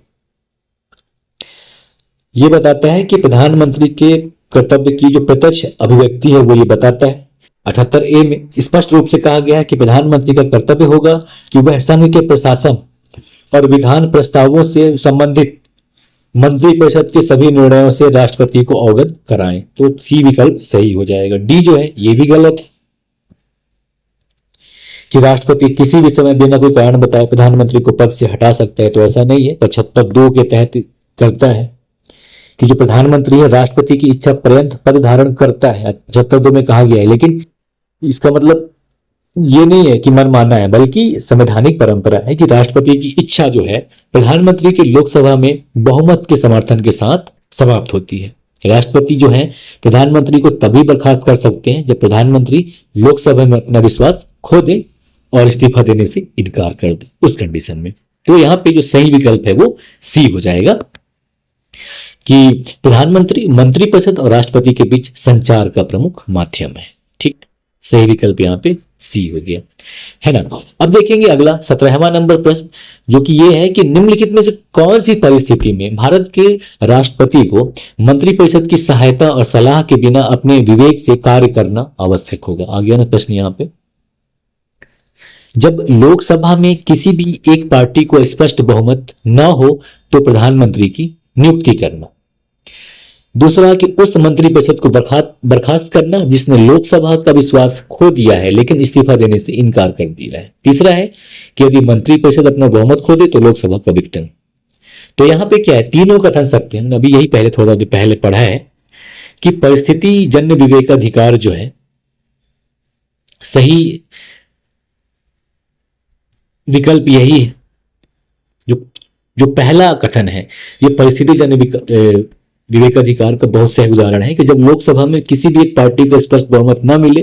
ये बताता है कि प्रधानमंत्री के कर्तव्य की जो प्रत्यक्ष अभिव्यक्ति है वो ये बताता है। 78A में स्पष्ट रूप से कहा गया है कि प्रधानमंत्री का कर्तव्य होगा कि वह संघ के प्रशासन और विधान प्रस्तावों से संबंधित मंत्रिपरिषद के सभी निर्णयों से राष्ट्रपति को अवगत कराएं। तो सी विकल्प सही हो जाएगा। डी जो है ये भी गलत है कि राष्ट्रपति किसी भी समय बिना कोई कारण बताए प्रधानमंत्री को पद से हटा सकता है, तो ऐसा नहीं है। 75(2) के तहत करता है कि जो प्रधानमंत्री है राष्ट्रपति की इच्छा पर्यंत पद धारण करता है, 75(2) में कहा गया है। लेकिन इसका मतलब ये नहीं है कि मनमाना है, बल्कि संवैधानिक परंपरा है कि राष्ट्रपति की इच्छा जो है प्रधानमंत्री की लोकसभा में बहुमत के समर्थन के साथ समाप्त होती है। राष्ट्रपति जो है प्रधानमंत्री को तभी बर्खास्त कर सकते हैं जब प्रधानमंत्री लोकसभा में अपना विश्वास खो दे और इस्तीफा देने से इनकार कर दे, उस कंडीशन में। तो यहां पे जो सही विकल्प है वो सी हो जाएगा कि प्रधानमंत्री मंत्रिपरिषद और राष्ट्रपति के बीच संचार का प्रमुख माध्यम है। ठीक, सही विकल्प यहाँ पे सी हो गया, है ना। अब देखेंगे अगला 17वां नंबर प्रश्न, जो कि ये है कि निम्नलिखित में से कौन सी परिस्थिति में भारत के राष्ट्रपति को मंत्रिपरिषद की सहायता और सलाह के बिना अपने विवेक से कार्य करना आवश्यक होगा। आ गया ना प्रश्न यहाँ पे। जब लोकसभा में किसी भी एक पार्टी को स्पष्ट बहुमत न हो तो प्रधानमंत्री की नियुक्ति करना। दूसरा कि उस मंत्रिपरिषद को बर्खास्त करना जिसने लोकसभा का विश्वास खो दिया है लेकिन इस्तीफा देने से इनकार कर दिया है। तीसरा है कि यदि मंत्रिपरिषद अपना बहुमत खो दे तो लोकसभा का विघटन। तो यहां पे क्या है, तीनों कथन सकते हैं। अभी यही थोड़ा देर पहले पढ़ा है कि परिस्थिति जन्य विवेकाधिकार जो है सही विकल्प यही है। जो पहला कथन है ये परिस्थिति जन्य विवेकाधिकार का बहुत सही उदाहरण है कि जब लोकसभा में किसी भी एक पार्टी को स्पष्ट बहुमत न मिले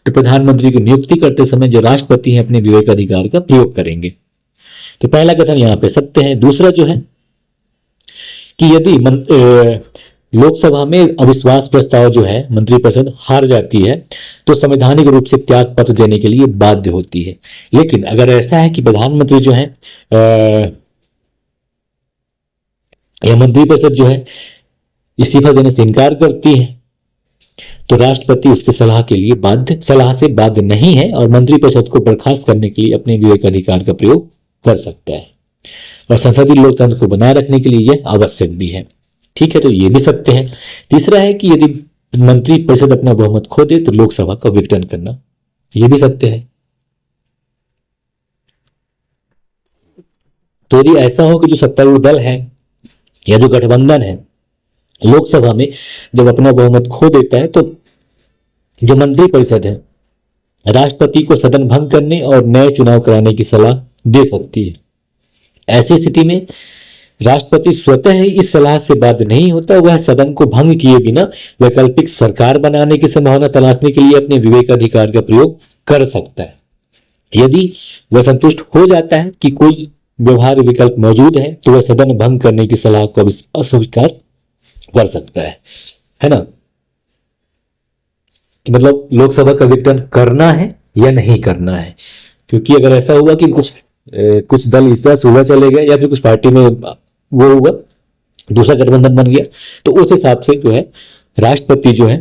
तो प्रधानमंत्री की नियुक्ति करते समय जो राष्ट्रपति हैं अपने विवेकाधिकार का प्रयोग करेंगे। तो पहला कथन यहां पे सत्य है। दूसरा जो है कि यदि लोकसभा में अविश्वास प्रस्ताव जो है मंत्रिपरिषद हार जाती है तो संवैधानिक रूप से त्याग पत्र देने के लिए बाध्य होती है। लेकिन अगर ऐसा है कि प्रधानमंत्री जो है या मंत्रिपरिषद जो है इस्तीफा देने से इनकार करती है तो राष्ट्रपति उसके सलाह से बाध्य नहीं है और मंत्रिपरिषद को बर्खास्त करने के लिए अपने विवेकाधिकार का प्रयोग कर सकता है और संसदीय लोकतंत्र को बनाए रखने के लिए यह आवश्यक भी है। ठीक है, तो ये भी सत्य है। तीसरा है कि यदि मंत्रिपरिषद अपना बहुमत खो दे तो लोकसभा का विघटन करना, यह भी सत्य है। तो यदि ऐसा हो कि जो सत्तारूढ़ दल है या जो गठबंधन है लोकसभा में जब अपना बहुमत खो देता है तो जो मंत्रिपरिषद है राष्ट्रपति को सदन भंग करने और नए चुनाव कराने की सलाह दे सकती है। ऐसी स्थिति में राष्ट्रपति स्वतः ही इस सलाह से बाध्य नहीं होता, वह सदन को भंग किए बिना वैकल्पिक सरकार बनाने की संभावना तलाशने के लिए अपने विवेकाधिकार का प्रयोग कर सकता है। यदि वह संतुष्ट हो जाता है कि कोई व्यवहार्य विकल्प मौजूद है तो वह सदन भंग करने की सलाह को अस्वीकार कर सकता है ना। कि मतलब लोकसभा का विघटन करना है या नहीं करना है, क्योंकि अगर ऐसा हुआ कि कुछ दल इस तरह सुलह चले गए या फिर कुछ पार्टी में वो हुआ दूसरा गठबंधन बन गया तो उस हिसाब से जो है राष्ट्रपति जो है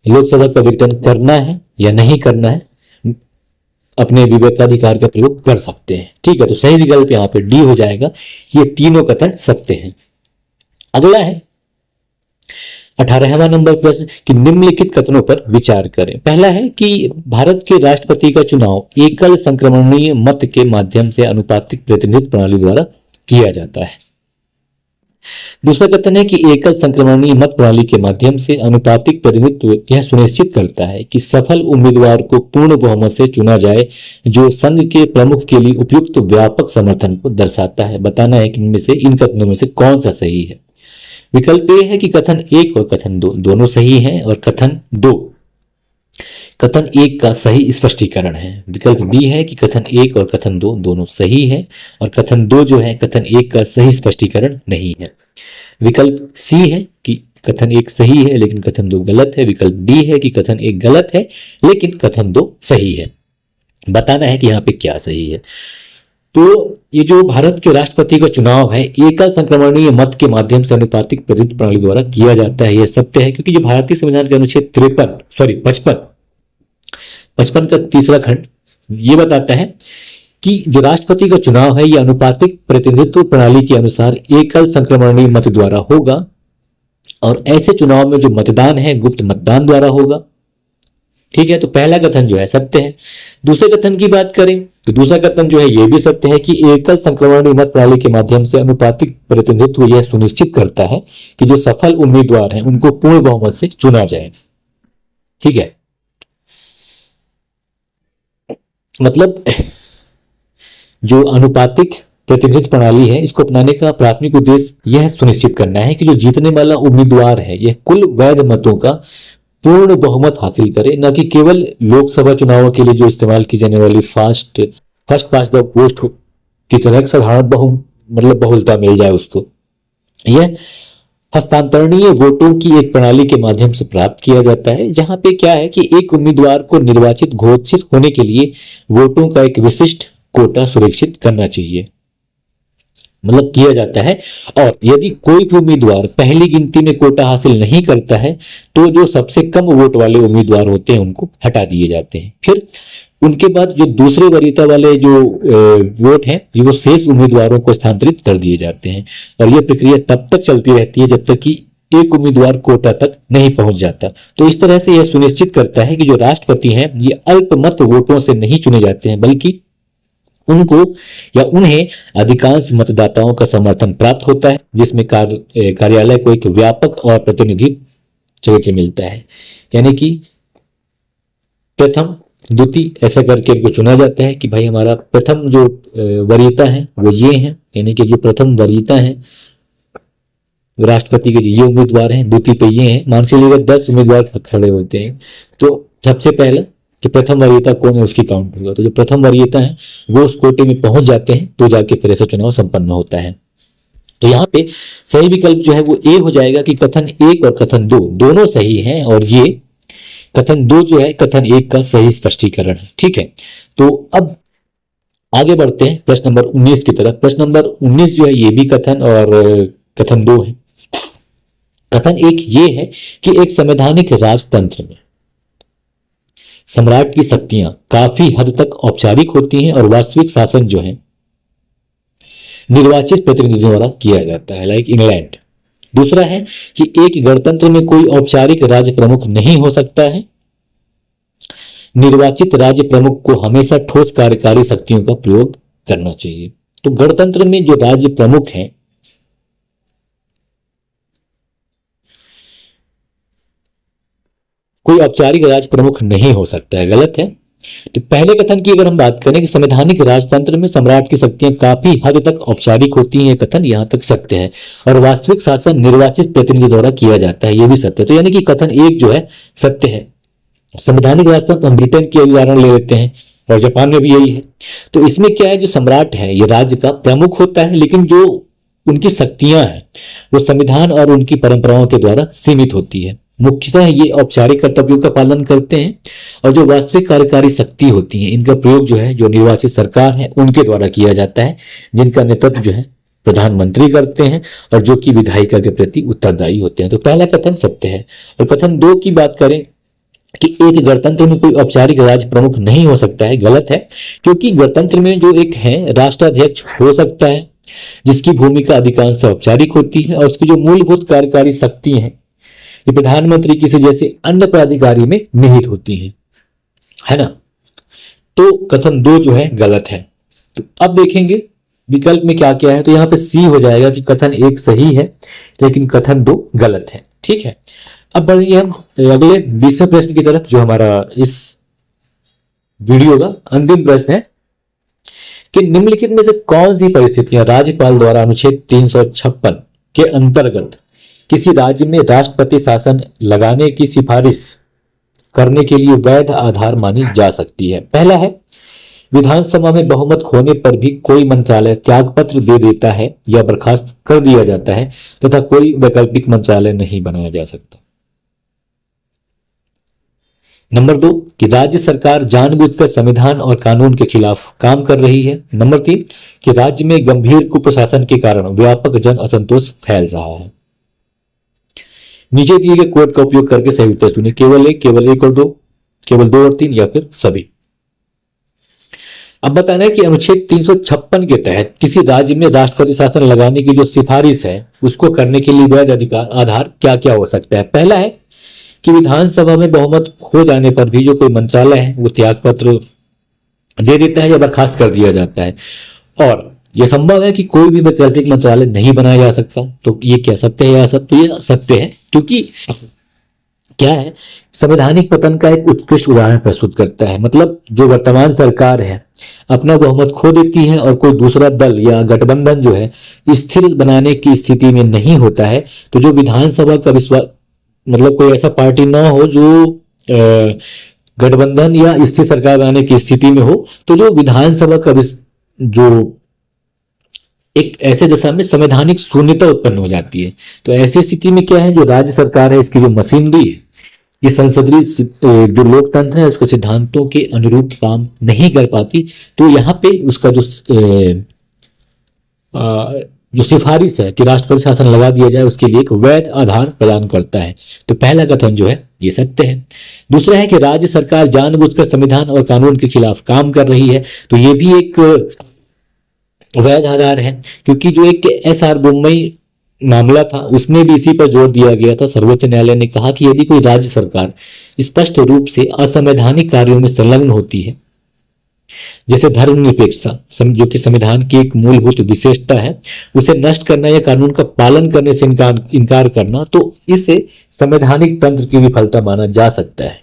लोकसभा का विघटन करना है या नहीं करना है, अपने विवेकाधिकार का प्रयोग कर सकते हैं। ठीक है, तो सही विकल्प यहाँ पे डी हो जाएगा, ये तीनों कथन सत्य हैं। अगला है 18वां नंबर प्रश्न कि निम्नलिखित कथनों पर विचार करें। पहला है कि भारत के राष्ट्रपति का चुनाव एकल संक्रमणीय मत के माध्यम से अनुपातिक प्रतिनिधित्व प्रणाली द्वारा किया जाता है। दूसरा कथन है कि एकल संक्रमणीय मत प्रणाली के माध्यम से अनुपातिक प्रतिनिधित्व यह सुनिश्चित करता है कि सफल उम्मीदवार को पूर्ण बहुमत से चुना जाए, जो संघ के प्रमुख के लिए उपयुक्त व्यापक समर्थन को दर्शाता है। बताना है कि इनमें से, इन कथनों में से कौन सा सही है। विकल्प ए है कि कथन 1 और कथन 2 दोनों सही हैं, और कथन 1 का सही स्पष्टीकरण है। विकल्प बी है कि कथन 1 और कथन 2 दोनों सही है, और कथन 2 जो है कथन 1 का सही स्पष्टीकरण नहीं है। विकल्प सी है कि कथन 1 सही है लेकिन कथन 2 गलत है। विकल्प डी है कि कथन 1 गलत है लेकिन कथन 2 सही है। बताना है कि यहाँ पे क्या सही है। तो ये जो भारत के राष्ट्रपति का चुनाव है एकल संक्रमणीय मत के माध्यम से अनुपातिक प्रतिनिधित्व प्रणाली द्वारा किया जाता है, यह सत्य है, क्योंकि जो भारतीय संविधान के अनुच्छेद 55 का तीसरा खंड ये बताता है कि जो राष्ट्रपति का चुनाव है यह अनुपातिक प्रतिनिधित्व प्रणाली के अनुसार एकल संक्रमणीय मत द्वारा होगा, और ऐसे चुनाव में जो मतदान है गुप्त मतदान द्वारा होगा। ठीक है, तो पहला कथन जो है सत्य है। दूसरे कथन की बात करें तो दूसरा कथन जो है यह भी सत्य है कि एकल संक्रमणीय मत प्रणाली के माध्यम से अनुपातिक प्रतिनिधित्व यह सुनिश्चित करता है कि जो सफल उम्मीदवार हैं उनको पूर्ण बहुमत से चुना जाए। ठीक है, मतलब जो अनुपातिक प्रतिनिधित्व प्रणाली है इसको अपनाने का प्राथमिक उद्देश्य यह सुनिश्चित करना है कि जो जीतने वाला उम्मीदवार है यह कुल वैध मतों का पूर्ण बहुमत हासिल करे, न कि केवल लोकसभा चुनावों के लिए जो इस्तेमाल की जाने वाली फर्स्ट पास्ट द पोस्ट की तरह एक साधारण बहुलता मिल जाए उसको। यह हस्तांतरणीय वोटों की एक प्रणाली के माध्यम से प्राप्त किया जाता है, जहां पे क्या है कि एक उम्मीदवार को निर्वाचित घोषित होने के लिए वोटों का एक विशिष्ट कोटा सुरक्षित करना चाहिए, मतलब किया जाता है। और यदि कोई भी उम्मीदवार पहली गिनती में कोटा हासिल नहीं करता है तो जो सबसे कम वोट वाले उम्मीदवार होते हैं उनको हटा दिए जाते हैं। फिर उनके बाद जो दूसरे वरीयता वाले जो वोट हैं वो शेष उम्मीदवारों को स्थानांतरित कर दिए जाते हैं, और यह प्रक्रिया तब तक चलती रहती है जब तक कि एक उम्मीदवार कोटा तक नहीं पहुंच जाता। तो इस तरह से यह सुनिश्चित करता है कि जो राष्ट्रपति हैं ये अल्पमत वोटों से नहीं चुने जाते हैं, बल्कि उनको या उन्हें अधिकांश मतदाताओं का समर्थन प्राप्त होता है, जिसमें कार्यालय को एक व्यापक और प्रतिनिधि क्षेत्र मिलता है। यानी कि प्रथम द्वितीय ऐसा करके उनको चुना जाता है कि भाई हमारा प्रथम जो वरीयता है वो ये है, यानी कि जो प्रथम वरीयता है राष्ट्रपति के ये उम्मीदवार हैं, द्वितीय पे ये हैं। मान लीजिए अगर 10 उम्मीदवार खड़े होते हैं तो सबसे पहले कि प्रथम वरीयता कौन है उसकी काउंट होगा, तो जो प्रथम वरीयता है वो उस कोटे में पहुंच जाते हैं तो जाके फिर ऐसा चुनाव संपन्न होता है। तो यहाँ पे सही विकल्प जो है वो ए हो जाएगा कि कथन 1 और कथन 2 दोनों सही हैं, और ये कथन 2 जो है कथन 1 का सही स्पष्टीकरण है। ठीक है, तो अब आगे बढ़ते हैं प्रश्न नंबर 19 की तरफ। प्रश्न नंबर 19 जो है ये भी कथन और कथन 2 है। कथन 1 ये है कि एक संवैधानिक राजतंत्र में सम्राट की शक्तियां काफी हद तक औपचारिक होती हैं और वास्तविक शासन जो है निर्वाचित प्रतिनिधियों द्वारा किया जाता है, लाइक इंग्लैंड। दूसरा है कि एक गणतंत्र में कोई औपचारिक राज्य प्रमुख नहीं हो सकता है। निर्वाचित राज्य प्रमुख को हमेशा ठोस कार्यकारी शक्तियों का प्रयोग करना चाहिए। तो गणतंत्र में जो राज्य प्रमुख हैं कोई औपचारिक राज्य प्रमुख नहीं हो सकता है, गलत है। तो पहले कथन की अगर हम बात करें कि संवैधानिक राजतंत्र में सम्राट की शक्तियां काफी हद तक औपचारिक होती हैं, कथन यहां तक सत्य है, और वास्तविक शासन निर्वाचित प्रतिनिधि द्वारा किया जाता है, यह भी सत्य है। तो यानी कि कथन 1 जो है सत्य है। संवैधानिक राजतंत्र हम ब्रिटेन के उदाहरण ले लेते हैं और जापान में भी यही है। तो इसमें क्या है, जो सम्राट है ये राज्य का प्रमुख होता है, लेकिन जो उनकी शक्तियां हैं वो संविधान और उनकी परंपराओं के द्वारा सीमित होती है। मुख्यतः ये औपचारिक कर्तव्यों का पालन करते हैं, और जो वास्तविक कार्यकारी शक्ति होती है इनका प्रयोग जो है जो निर्वाचित सरकार है उनके द्वारा किया जाता है, जिनका नेतृत्व जो है प्रधानमंत्री करते हैं और जो कि विधायिका के प्रति उत्तरदायी होते हैं। तो पहला कथन सत्य है। और कथन 2 की बात करें कि एक गणतंत्र में कोई औपचारिक राज्य प्रमुख नहीं हो सकता है, गलत है। क्योंकि गणतंत्र में जो एक है राष्ट्राध्यक्ष हो सकता है, जिसकी भूमिका अधिकांश औपचारिक होती है और उसकी जो मूलभूत कार्यकारी शक्ति है ये प्रधानमंत्री किसी जैसे अन्य पदाधिकारी में निहित होती है ना। तो कथन 2 जो है गलत है। तो अब देखेंगे विकल्प में क्या क्या है। तो यहां पे सी हो जाएगा कि कथन 1 सही है लेकिन कथन 2 गलत है। ठीक है, अब बढ़ेंगे हम अगले 20वें प्रश्न की तरफ, जो हमारा इस वीडियो का अंतिम प्रश्न है कि निम्नलिखित में से कौन सी परिस्थितियां राज्यपाल द्वारा अनुच्छेद 356 के अंतर्गत किसी राज्य में राष्ट्रपति शासन लगाने की सिफारिश करने के लिए वैध आधार मानी जा सकती है। पहला है, विधानसभा में बहुमत खोने पर भी कोई मंत्रालय त्यागपत्र दे देता है या बर्खास्त कर दिया जाता है तथा कोई वैकल्पिक मंत्रालय नहीं बनाया जा सकता। नंबर 2, कि राज्य सरकार जानबूझकर संविधान और कानून के खिलाफ काम कर रही है। नंबर 3, कि राज्य में गंभीर कुप्रशासन के कारण व्यापक जन असंतोष फैल रहा है। नीचे दिए गए कोड का उपयोग करके सही उत्तर चुनिए, केवल एक और 2, केवल 2 और 3 या फिर सभी। अब बताना है कि अनुच्छेद 356 के तहत किसी राज्य में राष्ट्रपति शासन लगाने की जो सिफारिश है उसको करने के लिए वैध अधिकार आधार क्या क्या हो सकता है। पहला है कि विधानसभा में बहुमत खो जाने पर भी जो कोई मंत्रालय है वो त्यागपत्र दे देता है या बर्खास्त कर दिया जाता है, और यह संभव है कि कोई भी वैकल्पिक मंत्रालय नहीं बनाया जा सकता। तो ये कह सकते हैं या सब, तो ये सकते हैं क्योंकि क्या है, संवैधानिक पतन का एक उत्कृष्ट उदाहरण प्रस्तुत करता है। मतलब जो वर्तमान सरकार है अपना बहुमत खो देती है और कोई दूसरा दल या गठबंधन जो है स्थिर बनाने की स्थिति में नहीं होता है, तो जो विधानसभा का विश्वास, मतलब कोई ऐसा पार्टी ना हो जो गठबंधन या स्थिर सरकार बनाने की स्थिति में हो, तो जो विधानसभा का जो एक ऐसे दशा में संवैधानिक शून्यता उत्पन्न हो जाती है। तो ऐसी स्थिति में क्या है, जो राज्य सरकार है इसकी जो मशीनरी है, ये संसदीय जो लोकतंत्र है उसके सिद्धांतों के अनुरूप काम नहीं कर पाती। तो यहाँ पे उसका जो सिफारिश है कि राष्ट्रपति शासन लगा दिया जाए उसके लिए एक वैध आधार प्रदान करता है। तो पहला कथन जो है ये सत्य है। दूसरा है कि राज्य सरकार जानबूझकर संविधान और कानून के खिलाफ काम कर रही है, तो ये भी एक वैध आधार है, क्योंकि जो एक SR बोम्मई मामला था उसमें भी इसी पर जोर दिया गया था। सर्वोच्च न्यायालय ने कहा कि यदि कोई राज्य सरकार स्पष्ट रूप से असंवैधानिक कार्यों में संलग्न होती है, जैसे धर्मनिरपेक्षता जो कि संविधान की एक मूलभूत विशेषता है, उसे नष्ट करना या कानून का पालन करने से इनकार करना, तो इसे संवैधानिक तंत्र की विफलता माना जा सकता है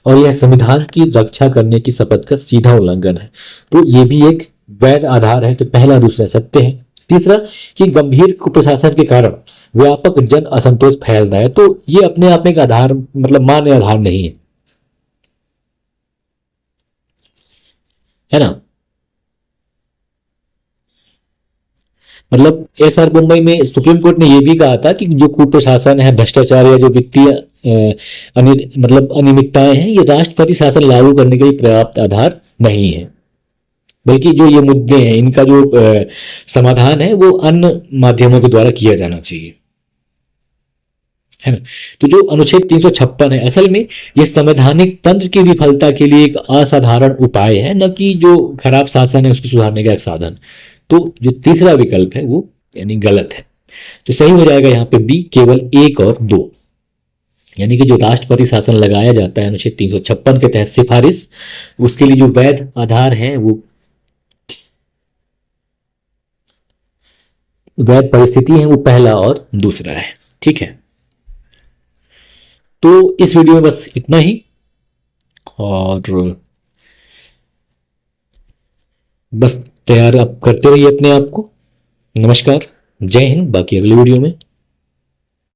और यह संविधान की रक्षा करने की शपथ का सीधा उल्लंघन है। तो यह भी एक वैध आधार है। तो पहला दूसरा सत्य है। तीसरा कि गंभीर कुप्रशासन के कारण व्यापक जन असंतोष फैल रहा है, तो ये अपने आप में एक आधार, मतलब मान्य आधार नहीं है ना। मतलब SR मुंबई में सुप्रीम कोर्ट ने यह भी कहा था कि जो कुप्रशासन है, भ्रष्टाचार या जो वित्तीय मतलब अनियमितताएं हैं, ये राष्ट्रपति शासन लागू करने के लिए पर्याप्त आधार नहीं है, बल्कि जो ये मुद्दे हैं इनका जो समाधान है वो अन्य माध्यमों के द्वारा किया जाना चाहिए, है ना। तो जो अनुच्छेद 356 है असल में ये संवैधानिक तंत्र की विफलता के लिए एक असाधारण उपाय है, न कि जो खराब शासन है उसको सुधारने का एक साधन। तो जो तीसरा विकल्प है वो यानी गलत है। तो सही हो जाएगा यहाँ पे बी, केवल 1 और 2, यानी कि जो राष्ट्रपति शासन लगाया जाता है अनुच्छेद 356 के तहत सिफारिश, उसके लिए जो वैध आधार है, वो वैध परिस्थिति है, वो पहला और दूसरा है। ठीक है, तो इस वीडियो में बस इतना ही, और बस तैयार आप करते रहिए अपने आप को। नमस्कार, जय हिंद। बाकी अगली वीडियो में